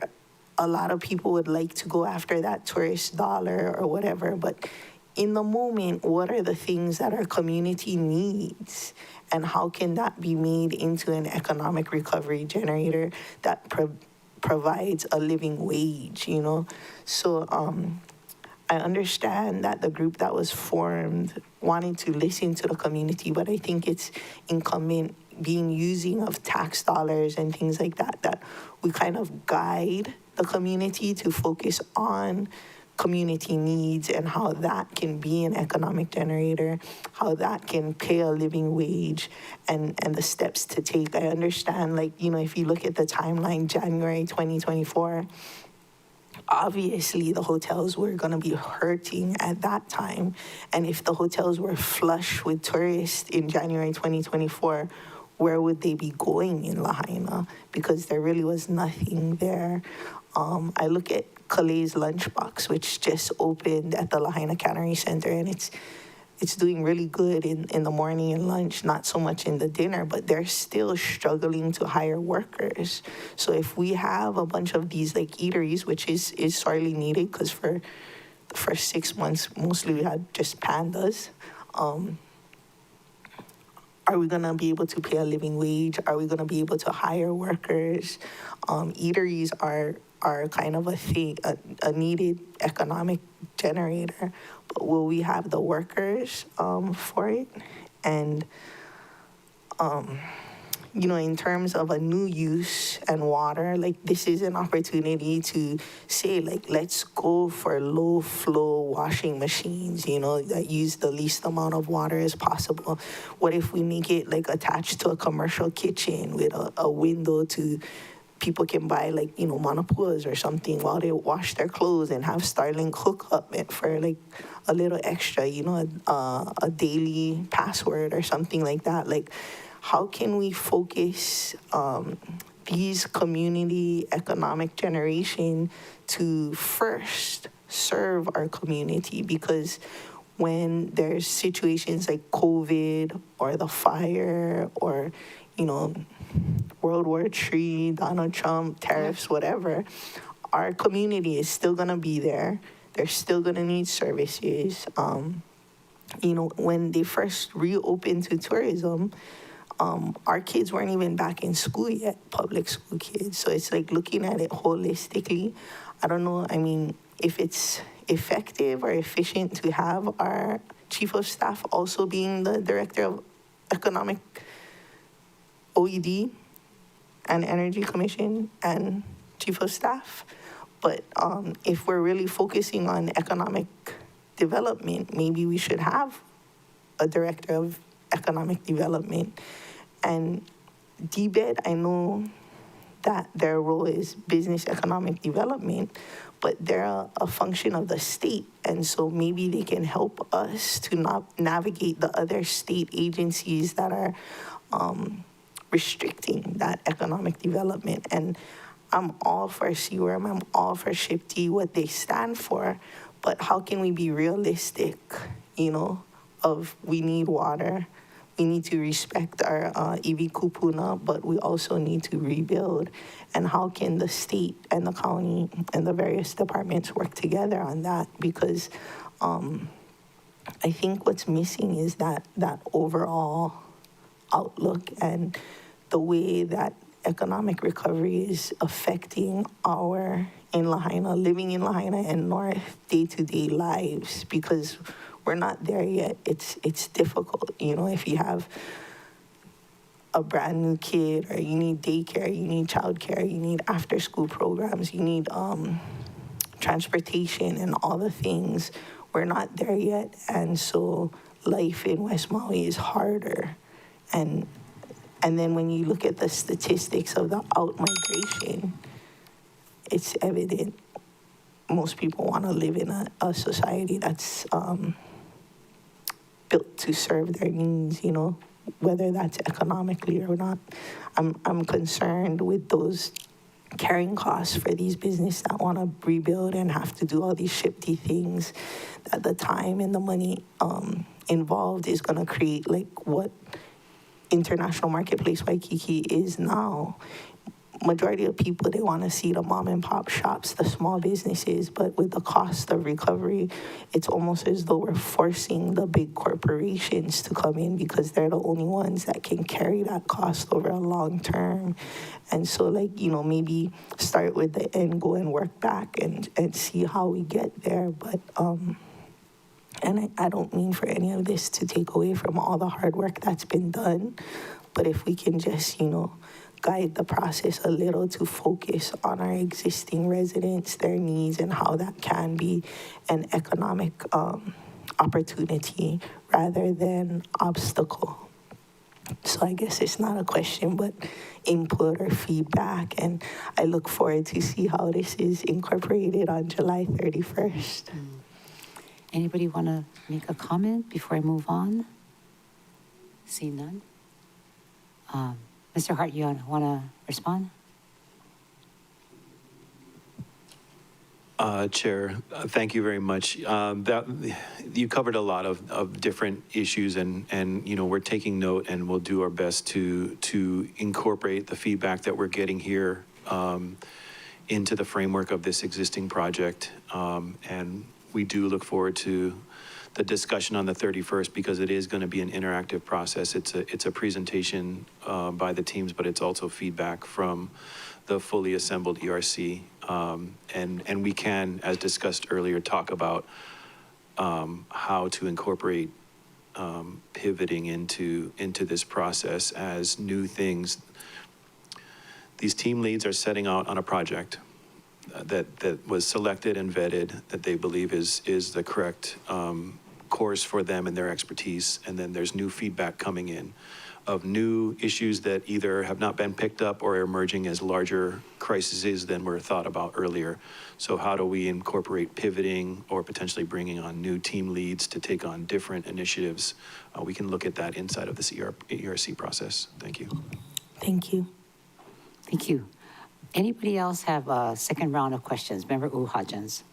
a lot of people would like to go after that tourist dollar or whatever, but in the moment, what are the things that our community needs? And how can that be made into an economic recovery generator that provides a living wage, So I understand that the group that was formed wanted to listen to the community, but I think it's incumbent being using of tax dollars and things like that, that we kind of guide the community to focus on community needs and how that can be an economic generator, how that can pay a living wage, and the steps to take. I understand, if you look at the timeline, January 2024, obviously the hotels were going to be hurting at that time. And if the hotels were flush with tourists in January 2024, where would they be going in Lahaina? Because there really was nothing there. I look at Calais Lunchbox, which just opened at the Lahaina Cannery Center, and it's doing really good in the morning and lunch, not so much in the dinner, but they're still struggling to hire workers. So if we have a bunch of these eateries, which is sorely needed, because for the first 6 months, mostly we had just pandas, are we going to be able to pay a living wage? Are we going to be able to hire workers? Eateries are kind of a thing, a needed economic generator, but will we have the workers for it? And, in terms of a new use and water, this is an opportunity to say, let's go for low flow washing machines, that use the least amount of water as possible. What if we make it attached to a commercial kitchen with a window to people can buy manapuas or something while they wash their clothes and have Starlink hook up for a little extra, a daily password or something like that. How can we focus these community economic generation to first serve our community? Because when there's situations like COVID or the fire or, World War III, Donald Trump, tariffs, whatever, our community is still going to be there. They're still going to need services. When they first reopened to tourism, our kids weren't even back in school yet, public school kids. So it's looking at it holistically. I don't know, if it's effective or efficient to have our chief of staff also being the director of economic OED and Energy Commission and chief of staff. But if we're really focusing on economic development, maybe we should have a director of economic development. And DBED, I know that their role is business economic development, but they're a function of the state. And so maybe they can help us to navigate the other state agencies that are restricting that economic development. And I'm all for CWRM, I'm all for SHIFT, what they stand for, but how can we be realistic, of we need water, we need to respect our iwi kupuna, but we also need to rebuild. And how can the state and the county and the various departments work together on that? Because I think what's missing is that overall outlook and the way that economic recovery is affecting our in Lahaina, living in Lahaina and North day-to-day lives, because we're not there yet. It's difficult, you know, if you have a brand new kid, or you need daycare, you need childcare, you need after school programs, you need transportation and all the things. We're not there yet. And so life in West Maui is harder. And then when you look at the statistics of the out-migration, it's evident most people want to live in a society that's built to serve their needs, you know, whether that's economically or not. I'm concerned with those carrying costs for these businesses that want to rebuild and have to do all these shifty things, that the time and the money involved is going to create like what International Marketplace Waikiki is now. Majority of people, they want to see the mom and pop shops, the small businesses, but with the cost of recovery, it's almost as though we're forcing the big corporations to come in because they're the only ones that can carry that cost over a long term. And so, like, you know, maybe start with the end goal and work back and see how we get there. But, and I don't mean for any of this to take away from all the hard work that's been done, but if we can just, you know, guide the process a little to focus on our existing residents, their needs, and how that can be an economic opportunity rather than obstacle. So I guess it's not a question, but input or feedback, and I look forward to see how this is incorporated on July 31st. Anybody want to make a comment before I move on? See none? Mr. Hart, you want to respond? Chair, thank you very much. You covered a lot of different issues, and you know, we're taking note, and we'll do our best to incorporate the feedback that we're getting here into the framework of this existing project. And we do look forward to the discussion on the 31st, because it is going to be an interactive process. It's a presentation by the teams, but it's also feedback from the fully assembled ERC. And we can, as discussed earlier, talk about how to incorporate pivoting into this process as new things. These team leads are setting out on a project that was selected and vetted, that they believe is the correct course for them and their expertise. And then there's new feedback coming in of new issues that either have not been picked up or are emerging as larger crises than were thought about earlier. So how do we incorporate pivoting or potentially bringing on new team leads to take on different initiatives? We can look at that inside of this ERC process. Thank you. Thank you. Thank you. Anybody else have a second round of questions? Member Hodgins.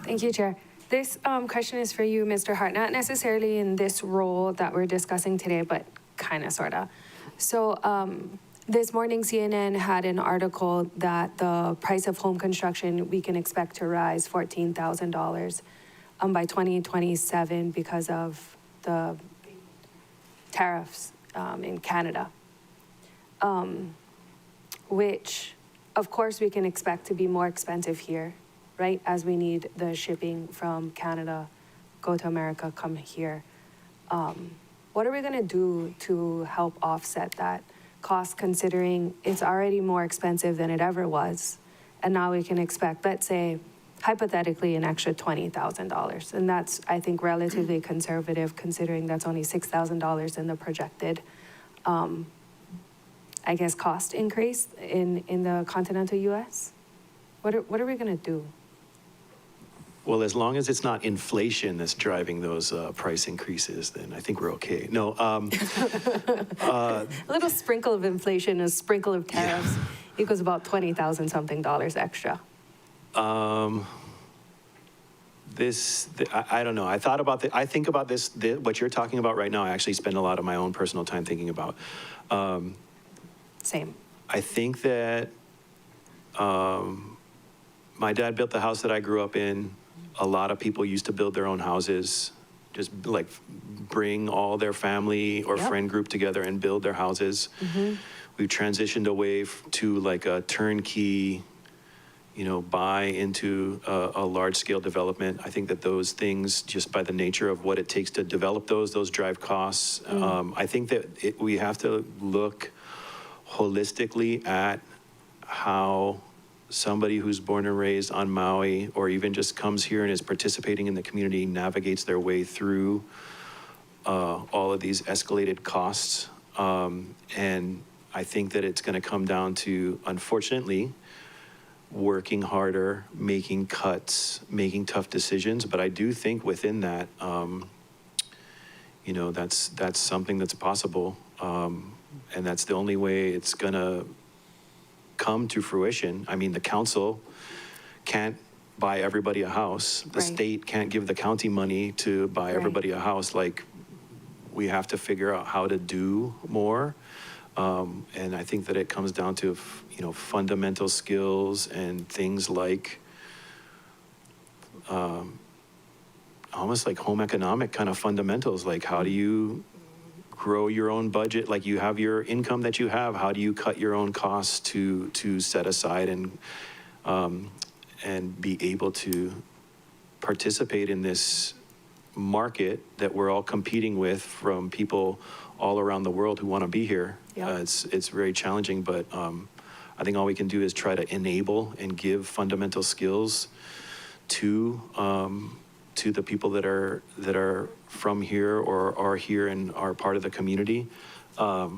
Thank you, Chair. This question is for you, Mr. Hart, not necessarily in this role that we're discussing today, but kind of, sort of. So this morning, CNN had an article that the price of home construction, we can expect to rise $14,000 by 2027 because of the tariffs in Canada, which, of course, we can expect to be more expensive here, right? As we need the shipping from Canada, go to America, come here. What are we going to do to help offset that cost, considering it's already more expensive than it ever was? And now we can expect, let's say, hypothetically, an extra $20,000. And that's, I think, relatively conservative, considering that's only $6,000 in the projected, I guess, cost increase in the continental U.S. What are we going to do? Well, as long as it's not inflation that's driving those price increases, then I think we're okay. No. A little sprinkle of inflation, a sprinkle of tariffs equals about $20,000 something extra. I don't know. I think about this, what you're talking about right now, I actually spend a lot of my own personal time thinking about. Same. I think that my dad built the house that I grew up in. A lot of people used to build their own houses. just like bring all their family or Yep. friend group together and build their houses. We've transitioned away to like a turnkey, buy into a large-scale development. I think that those things, just by the nature of what it takes to develop those drive costs. I think that we have to look holistically at how somebody who's born and raised on Maui, or even just comes here and is participating in the community, navigates their way through all of these escalated costs. And I think that it's going to come down to, unfortunately, working harder, making cuts, making tough decisions. But I do think within that, that's something that's possible. And that's the only way it's going to come to fruition. I mean, the council can't buy everybody a house. The Right. state can't give the county money to buy everybody a house. Like, we have to figure out how to do more. And I think that it comes down to, fundamental skills and things like almost like home economic kind of fundamentals. Like, how do you grow your own budget? Like, you have your income that you have. How do you cut your own costs to set aside and be able to participate in this market that we're all competing with from people all around the world who want to be here? Yep. It's very challenging, but I think all we can do is try to enable and give fundamental skills to the people that are from here or are here and are part of the community. I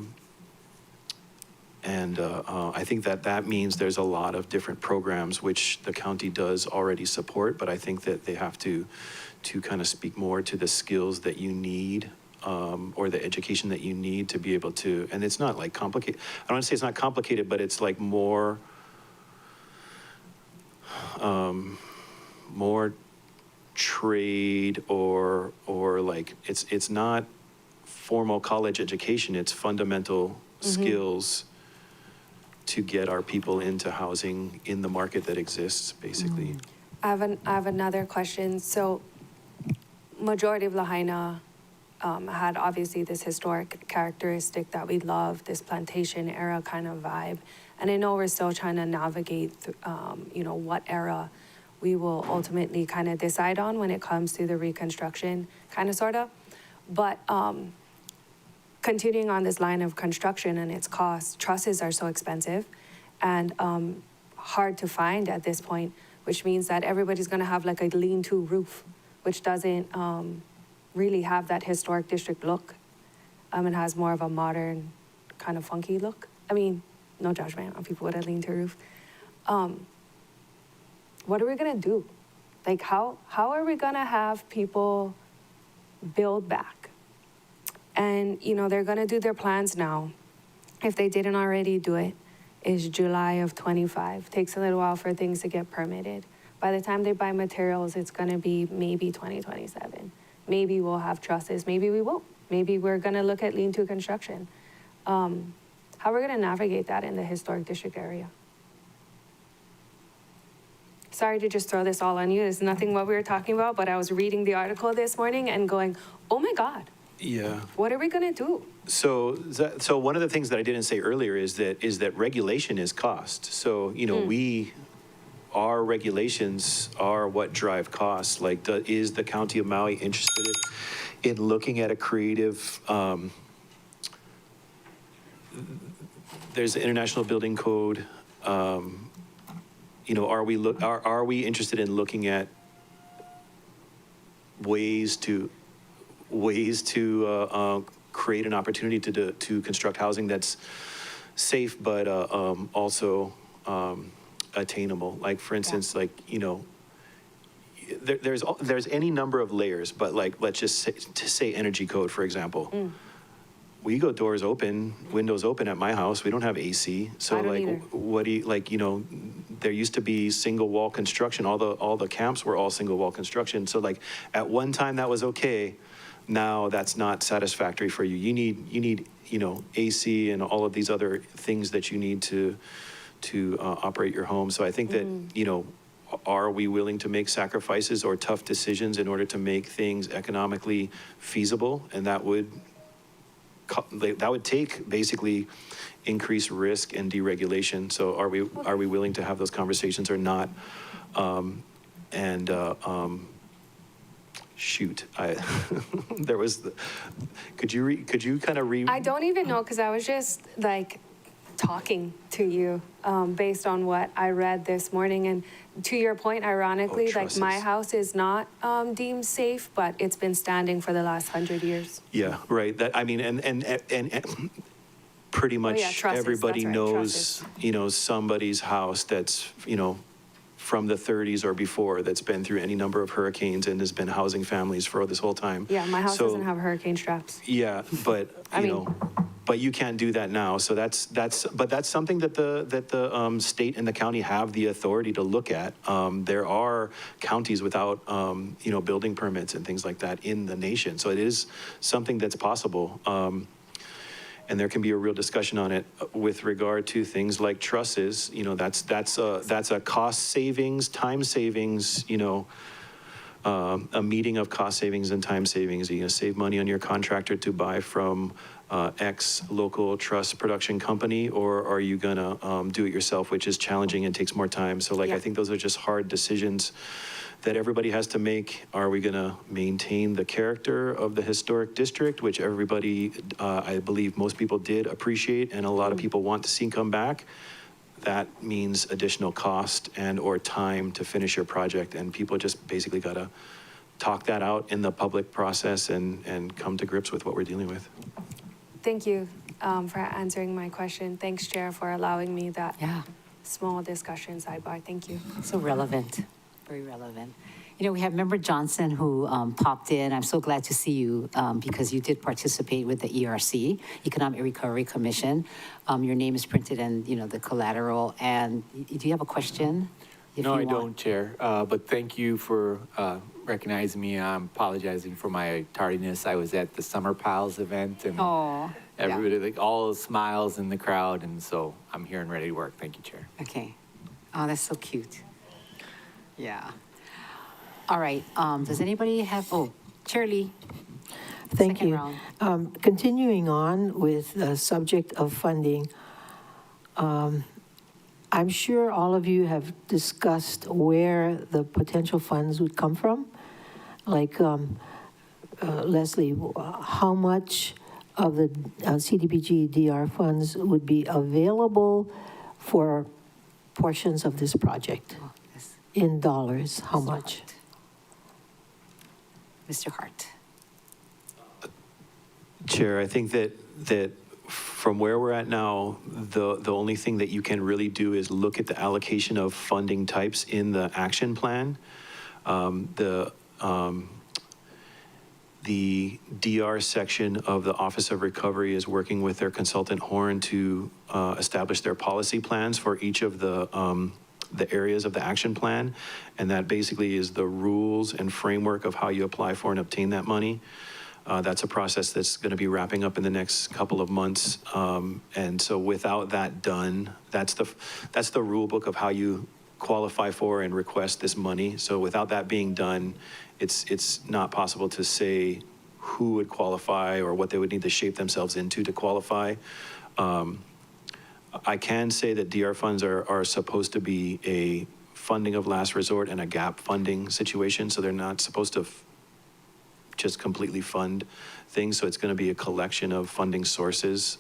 think that means there's a lot of different programs which the county does already support, but I think that they have to kind of speak more to the skills that you need, or the education that you need to be able to, and it's not like complicated. I don't want to say it's not complicated, but it's like more trade or like it's not formal college education, it's fundamental skills to get our people into housing in the market that exists, basically. I have another question. So, majority of Lahaina had obviously this historic characteristic that we love, this plantation era kind of vibe. And I know we're still trying to navigate, what era we will ultimately kind of decide on when it comes to the reconstruction, kind of, sort of. But continuing on this line of construction and its costs, trusses are so expensive and hard to find at this point, which means that everybody's going to have like a lean-to roof, which doesn't really have that historic district look. It has more of a modern, kind of funky look. I mean, no judgment on people with a lean-to roof. What are we going to do? Like, how are we going to have people build back? And, they're going to do their plans now. If they didn't already do it, is July of 25. Takes a little while for things to get permitted. By the time they buy materials, it's going to be maybe 2027. Maybe we'll have trusses. Maybe we won't. Maybe we're going to look at lean-to construction. How are we going to navigate that in the historic district area? Sorry to just throw this all on you. It's nothing what we were talking about, but I was reading the article this morning and going, oh my God, Yeah. what are we going to do? So one of the things that I didn't say earlier is that regulation is cost. So, our regulations are what drive costs. Like, is the County of Maui interested in looking at a creative, there's the International Building Code, are we interested in looking at ways to create an opportunity to construct housing that's safe, but also attainable? Like, for instance, there's any number of layers, but like, let's just say energy code, for example. We go doors open, windows open at my house. We don't have AC. So I don't like, either. what do you, there used to be single wall construction. All the camps were all single wall construction. So like, at one time that was okay. Now that's not satisfactory for you. You need AC and all of these other things that you need to operate your home. So I think that are we willing to make sacrifices or tough decisions in order to make things economically feasible? And that would take basically increased risk and deregulation. So are we willing to have those conversations or not? Shoot, there was, could you kind of I don't even know, because I was just like talking to you based on what I read this morning. And to your point, ironically, like my trusses. house is not deemed safe, but it's been standing for the last 100 years. Yeah, right. That, I mean, and pretty much yeah, trusses, everybody that's right, knows, trusses. somebody's house that's, from the 30s or before that's been through any number of hurricanes and has been housing families for this whole time. Yeah, my house So, doesn't have hurricane straps. Yeah, but, I mean- but you can't do that now. So that's something that the state and the county have the authority to look at. There are counties without, building permits and things like that in the nation. So it is something that's possible. And there can be a real discussion on it with regard to things like trusses. That's a cost savings, time savings, a meeting of cost savings and time savings. Are you gonna save money on your contractor to buy from X local truss production company, or are you gonna do it yourself, which is challenging and takes more time? So I think those are just hard decisions that everybody has to make. Are we gonna maintain the character of the historic district, which everybody, I believe most people did appreciate and a lot of people want to see come back? That means additional cost and or time to finish your project, and people just basically gotta talk that out in the public process and come to grips with what we're dealing with. Thank you for answering my question. Thanks, Chair, for allowing me that small discussion sidebar. Thank you. So relevant, very relevant. We have Member Johnson who popped in. I'm so glad to see you because you did participate with the ERC, Economic Recovery Commission. Your name is printed in, the collateral. And do you have a question? No, I don't, Chair. But thank you for recognizing me. I'm apologizing for my tardiness. I was at the Summer Pals event and everybody, all smiles in the crowd. And so I'm here and ready to work. Thank you, Chair. Okay. Oh, that's so cute. Yeah. All right. Does anybody have, Chair Lee. Thank Second you. round. Continuing on with the subject of funding, I'm sure all of you have discussed where the potential funds would come from. Like, Leslie, how much of the CDBG DR funds would be available for portions of this project? Yes. In dollars, how Mr. much? Hart. Mr. Hart. Chair, I think that from where we're at now, the only thing that you can really do is look at the allocation of funding types in the action plan. The DR section of the Office of Recovery is working with their consultant Horn to establish their policy plans for each of the areas of the action plan. And that basically is the rules and framework of how you apply for and obtain that money. That's a process that's going to be wrapping up in the next couple of months. And so without that done, that's the rule book of how you qualify for and request this money. So without that being done, it's not possible to say who would qualify or what they would need to shape themselves into to qualify. I can say that DR funds are supposed to be a funding of last resort and a gap funding situation. So they're not supposed to just completely fund things. So it's going to be a collection of funding sources,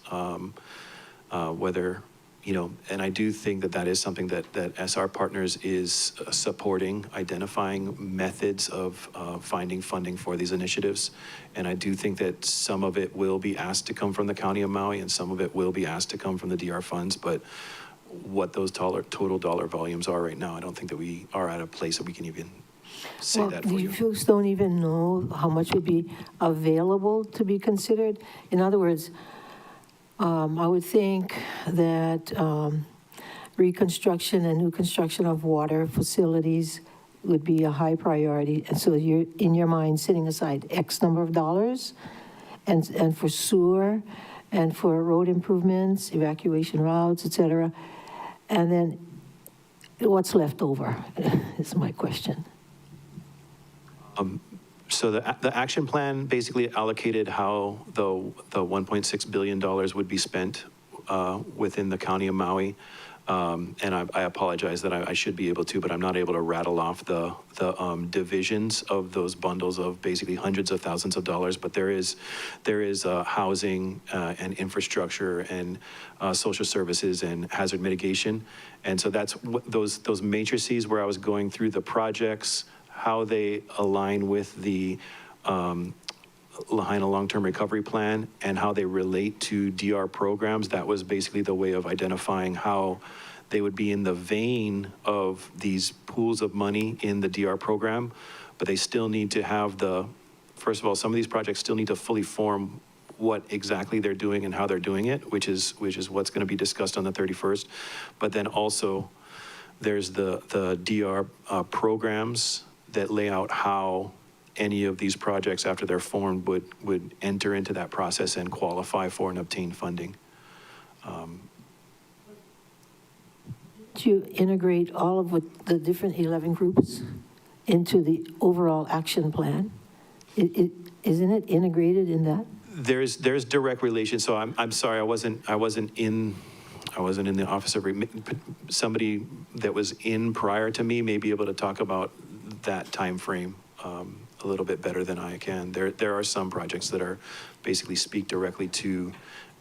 whether, and I do think that is something that SR Partners is supporting, identifying methods of finding funding for these initiatives. And I do think that some of it will be asked to come from the County of Maui and some of it will be asked to come from the DR funds. But what those total dollar volumes are right now, I don't think that we are at a place that we can even say that for You you. folks don't even know how much would be available to be considered? In other words, I would think that reconstruction and new construction of water facilities would be a high priority. And so you're, in your mind, setting aside X number of dollars, and for sewer, and for road improvements, evacuation routes, et cetera. And then what's left over? is my question. So the action plan basically allocated how the $1.6 billion would be spent within the county of Maui. And I apologize that I should be able to, but I'm not able to rattle off the divisions of those bundles of basically hundreds of thousands of dollars. But there is housing and infrastructure and social services and hazard mitigation. And so that's those matrices where I was going through the projects, how they align with the Lahaina Long-Term Recovery Plan and how they relate to DR programs. That was basically the way of identifying how they would be in the vein of these pools of money in the DR program, but they still need to have first of all, some of these projects still need to fully form what exactly they're doing and how they're doing it, which is what's going to be discussed on the 31st. But then also there's the DR programs that lay out how any of these projects after they're formed would enter into that process and qualify for and obtain funding. To integrate all of the different 11 groups into the overall action plan? Isn't it integrated in that? There's direct relation. So I'm sorry, I wasn't in the office of somebody that was in prior to me may be able to talk about that time frame a little bit better than I can. There are some projects that are basically speak directly to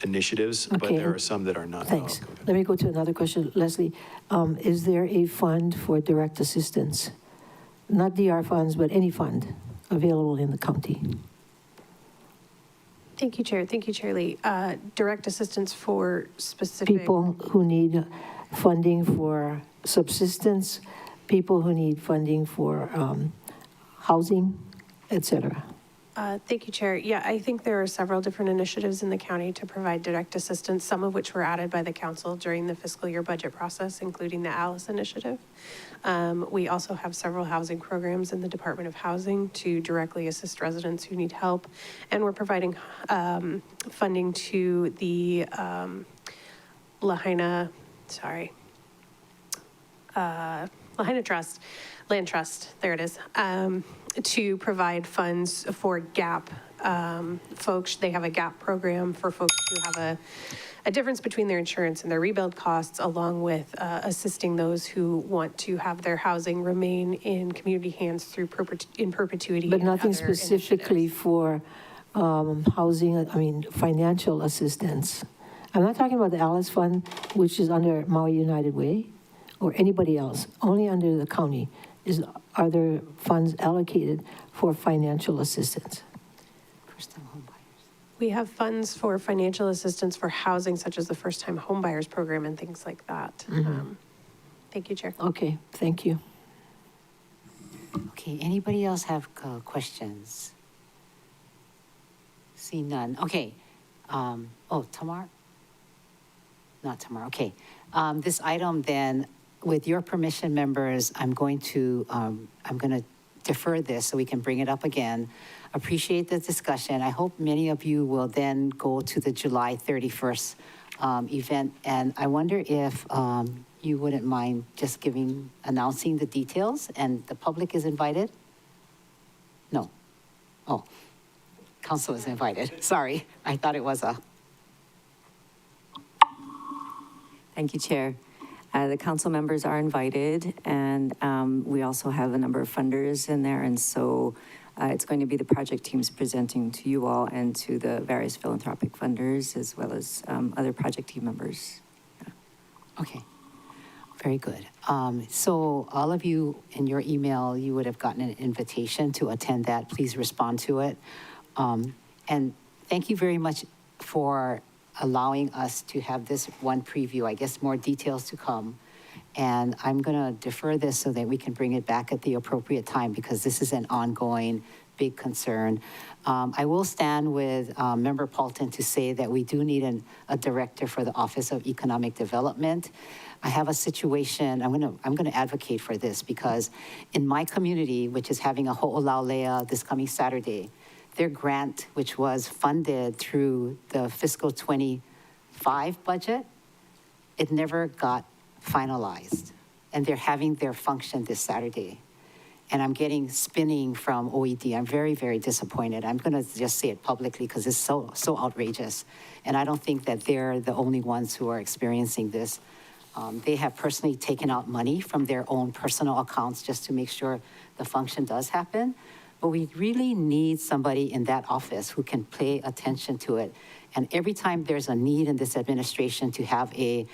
initiatives, but Okay. there are some that are not. Thanks. Oh, okay. Let me go to another question. Leslie, is there a fund for direct assistance? Not DR funds, but any fund available in the county? Thank you, Chair. Thank you, Chair Lee. Direct assistance for specific People who need funding for subsistence, people who need funding for housing, et cetera. Thank you, Chair. Yeah, I think there are several different initiatives in the county to provide direct assistance, some of which were added by the council during the fiscal year budget process, including the ALICE initiative. We also have several housing programs in the Department of Housing to directly assist residents who need help. And we're providing funding to the Lahaina Trust, Land Trust, there it is, to provide funds for GAP folks. They have a GAP program for folks who have a difference between their insurance and their rebuild costs, along with assisting those who want to have their housing remain in community hands through in perpetuity. But and nothing other specifically initiatives. for housing, financial assistance. I'm not talking about the Alice Fund, which is under Maui United Way, or anybody else, only under the county. Are there funds allocated for financial assistance? First-time home buyers. We have funds for financial assistance for housing, such as the first-time homebuyers program and things like that. Thank you, Chair. Okay, thank you. Okay, anybody else have questions? See none. Okay. Tamar? Not Tamar, okay. This item then, with your permission, members, I'm going to defer this so we can bring it up again. Appreciate the discussion. I hope many of you will then go to the July 31st event. And I wonder if you wouldn't mind just announcing the details and the public is invited? No. Oh, council is invited. Sorry, I thought it was a. Thank you, Chair. The council members are invited, and we also have a number of funders in there, and so it's going to be the project teams presenting to you all and to the various philanthropic funders, as well as other project team members. Okay, very good. So all of you in your email, you would have gotten an invitation to attend that. Please respond to it. And thank you very much for allowing us to have this one preview. I guess more details to come. And I'm going to defer this so that we can bring it back at the appropriate time because this is an ongoing big concern. I will stand with Member Paulton to say that we do need a director for the Office of Economic Development. I have a situation, I'm going to advocate for this because in my community, which is having a ho'olaulea this coming Saturday, their grant, which was funded through the fiscal 25 budget, it never got finalized. and they're having their function this Saturday. And I'm getting spinning from OED. I'm very, very disappointed. I'm going to just say it publicly because it's so outrageous. And I don't think that they're the only ones who are experiencing this. They have personally taken out money from their own personal accounts just to make sure the function does happen. But we really need somebody in that office who can pay attention to it. And every time there's a need in this administration to have a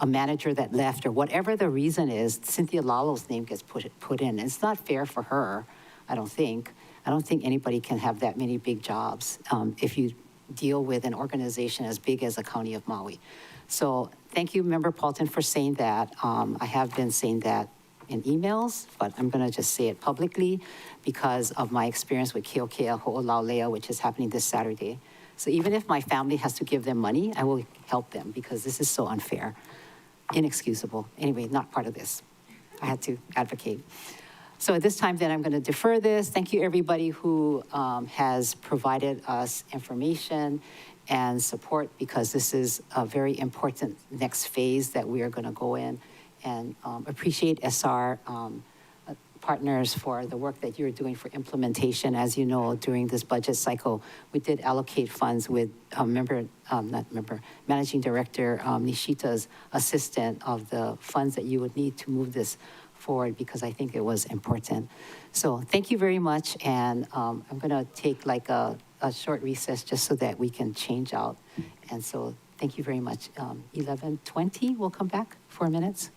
manager that left or whatever the reason is, Cynthia Lalo's name gets put in. It's not fair for her, I don't think. I don't think anybody can have that many big jobs if you deal with an organization as big as the County of Maui. So thank you, Member Paulton, for saying that. I have been saying that in emails, but I'm going to just say it publicly because of my experience with Keokea Ho'olaulea, which is happening this Saturday. So even if my family has to give them money, I will help them because this is so unfair, inexcusable. Anyway, not part of this. I had to advocate. So at this time, then I'm going to defer this. Thank you, everybody who has provided us information and support because this is a very important next phase that we are going to go in, and appreciate SR partners for the work that you're doing for implementation. As you know, during this budget cycle, we did allocate funds with Managing Director Nishita's assistant of the funds that you would need to move this forward because I think it was important. So thank you very much, and I'm gonna take like a short recess just so that we can change out. And so thank you very much. 11:20, we'll come back, 4 minutes.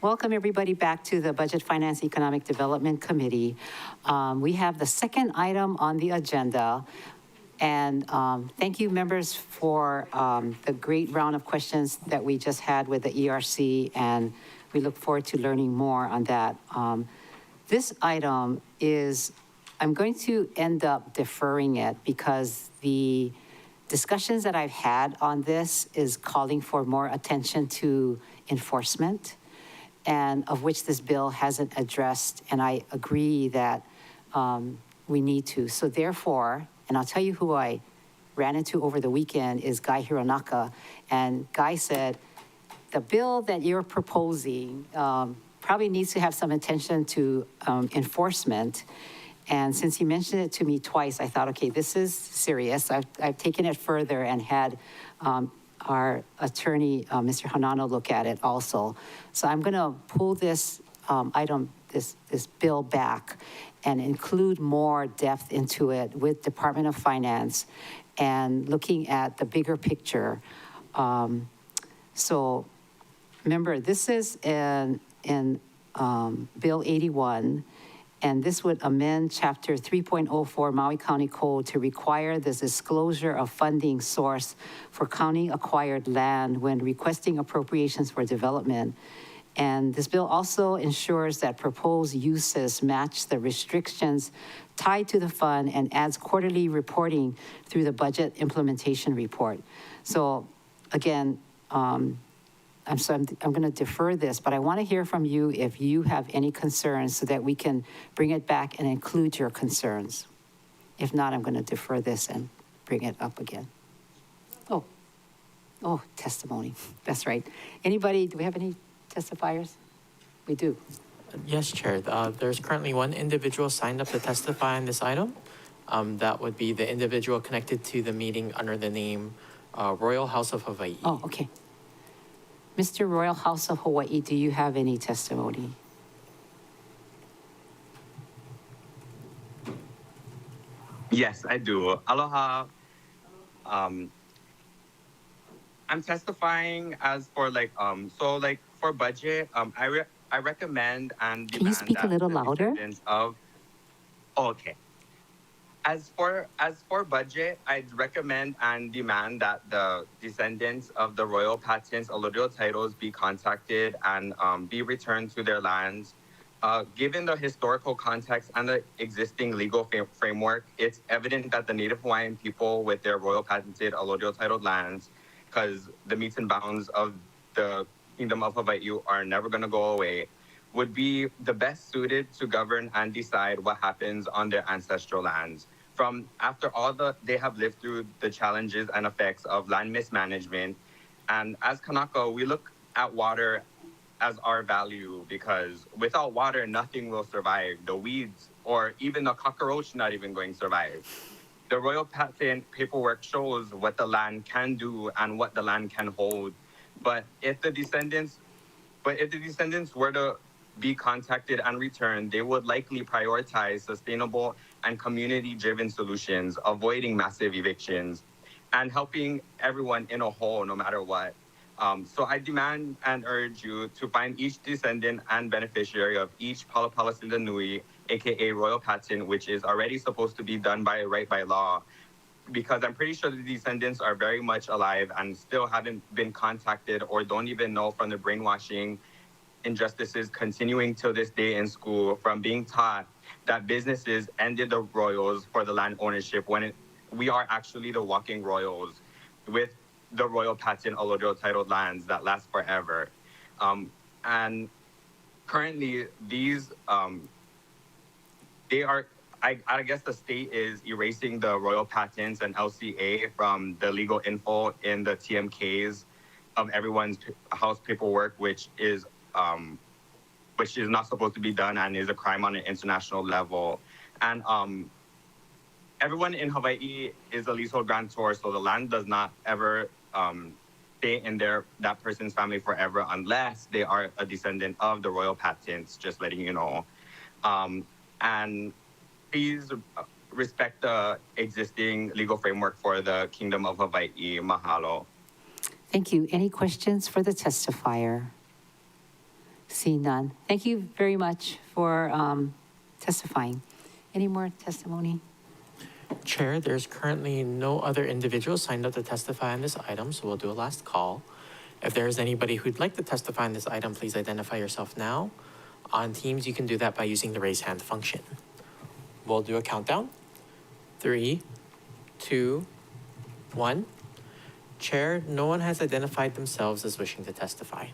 Welcome, everybody, back to the Budget Finance Economic Development Committee. We have the second item on the agenda. And thank you, members, for the great round of questions that we just had with the ERC, and we look forward to learning more on that. This item is, I'm going to end up deferring it because the discussions that I've had on this is calling for more attention to enforcement, and of which this bill hasn't addressed, and I agree that we need to. So therefore, and I'll tell you who I ran into over the weekend is Guy Hironaka, and Guy said, the bill that you're proposing probably needs to have some attention to enforcement. And since he mentioned it to me twice, I thought, okay, this is serious. I've taken it further and had our attorney, Mr. Hanano, look at it also. So I'm going to pull this item, this bill back and include more depth into it with Department of Finance and looking at the bigger picture. So remember, this is in Bill 81, and this would amend Chapter 3.04 Maui County Code to require the disclosure of funding source for county-acquired land when requesting appropriations for development. And this bill also ensures that proposed uses match the restrictions tied to the fund and adds quarterly reporting through the budget implementation report. So again, I'm going to defer this, but I want to hear from you if you have any concerns so that we can bring it back and include your concerns. If not, I'm going to defer this and bring it up again. Oh, testimony. That's right. Anybody, do we have any testifiers? We do. Yes, Chair. There's currently one individual signed up to testify on this item. That would be the individual connected to the meeting under the name Royal House of Hawaii. Oh, okay. Mr. Royal House of Hawaii, do you have any testimony? Yes, I do. Aloha. I'm testifying as for for budget. I recommend and demand. Can you speak a little louder? Okay. As for budget, I'd recommend and demand that the descendants of the royal patents allodial titles be contacted and be returned to their lands. Given the historical context and the existing legal framework, it's evident that the Native Hawaiian people with their royal patented allodial titled lands, because the metes and bounds of the Kingdom of Hawaii are never going to go away, would be the best suited to govern and decide what happens on their ancestral lands. From after all they have lived through the challenges and effects of land mismanagement. And as Kanaka, we look at water as our value because without water, nothing will survive. The weeds or even the cockroach not even going to survive. The royal patent paperwork shows what the land can do and what the land can hold. But if the descendants were to be contacted and returned, they would likely prioritize sustainable and community-driven solutions, avoiding massive evictions, and helping everyone in a whole, no matter what. So I demand and urge you to find each descendant and beneficiary of each Palapala Nui, aka Royal Patent, which is already supposed to be done by law, because I'm pretty sure the descendants are very much alive and still haven't been contacted or don't even know from the brainwashing injustices continuing till this day in school from being taught that businesses ended the royals for the land ownership when we are actually the walking royals with the royal patent allodial titled lands that last forever. And currently these, I guess the state is erasing the royal patents and LCA from the legal info in the TMKs of everyone's house paperwork, which is not supposed to be done and is a crime on an international level. And everyone in Hawaii is a leasehold grantor, so the land does not ever stay in that person's family forever unless they are a descendant of the royal patents, just letting you know. And please respect the existing legal framework for the Kingdom of Hawaii. Mahalo. Thank you. Any questions for the testifier? See none. Thank you very much for testifying. Any more testimony? Chair, there's currently no other individuals signed up to testify on this item, so we'll do a last call. If there's anybody who'd like to testify on this item, please identify yourself now. On Teams, you can do that by using the raise hand function. We'll do a countdown. 3, 2, 1. Chair, no one has identified themselves as wishing to testify.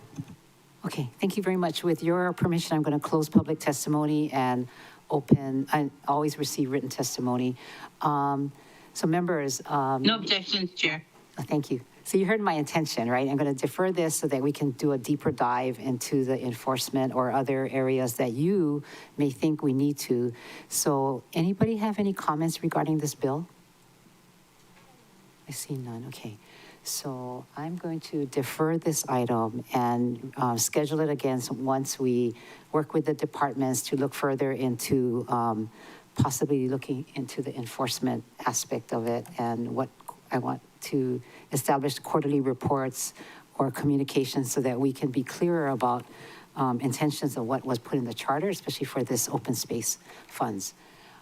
Okay, thank you very much. With your permission, I'm going to close public testimony and open, I always receive written testimony. So members. No objections, Chair. Thank you. So you heard my intention, right? I'm going to defer this so that we can do a deeper dive into the enforcement or other areas that you may think we need to. So anybody have any comments regarding this bill? I see none, okay. So I'm going to defer this item and schedule it again once we work with the departments to look further into possibly looking into the enforcement aspect of it and what I want to establish quarterly reports or communications so that we can be clearer about intentions of what was put in the charter, especially for this open space funds.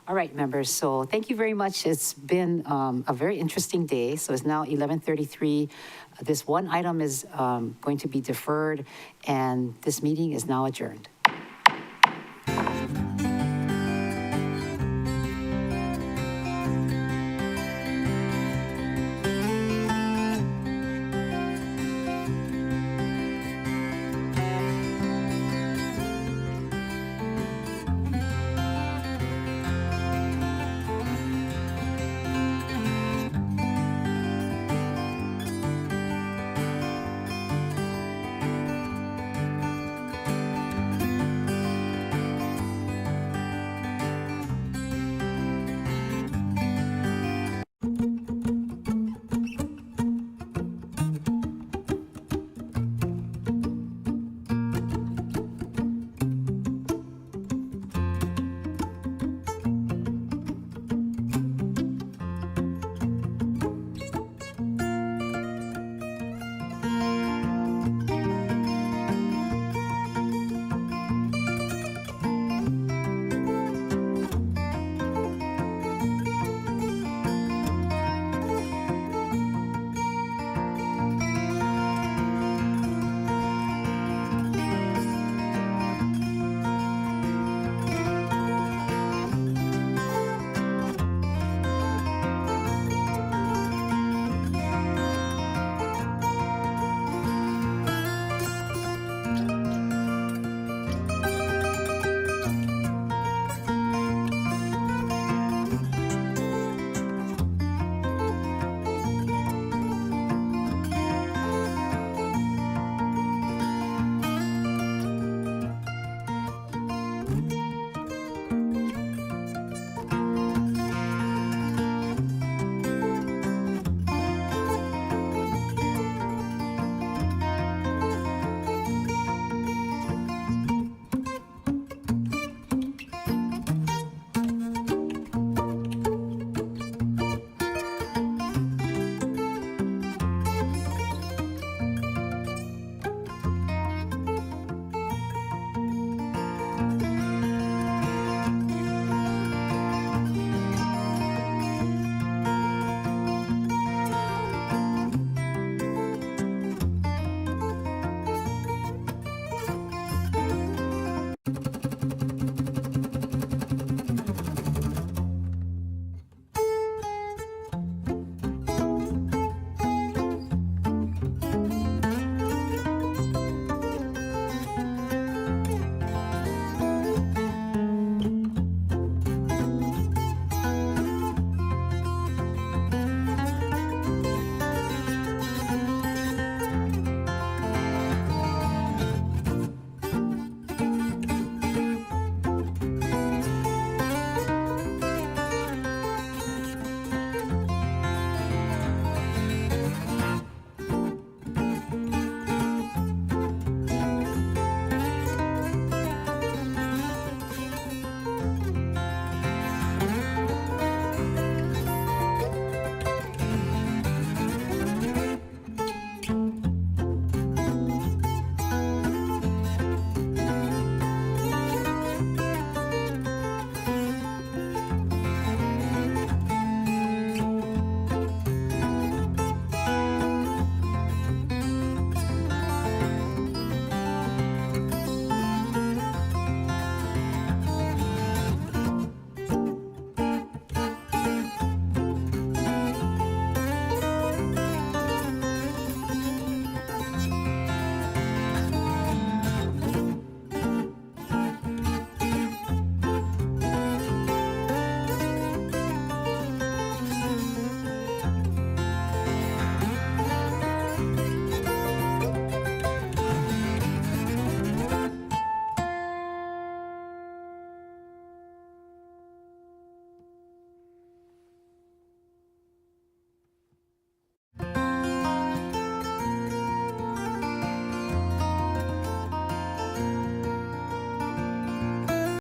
All right, members, so thank you very much. It's been a very interesting day. So it's now 11:33. This one item is going to be deferred, and this meeting is now adjourned.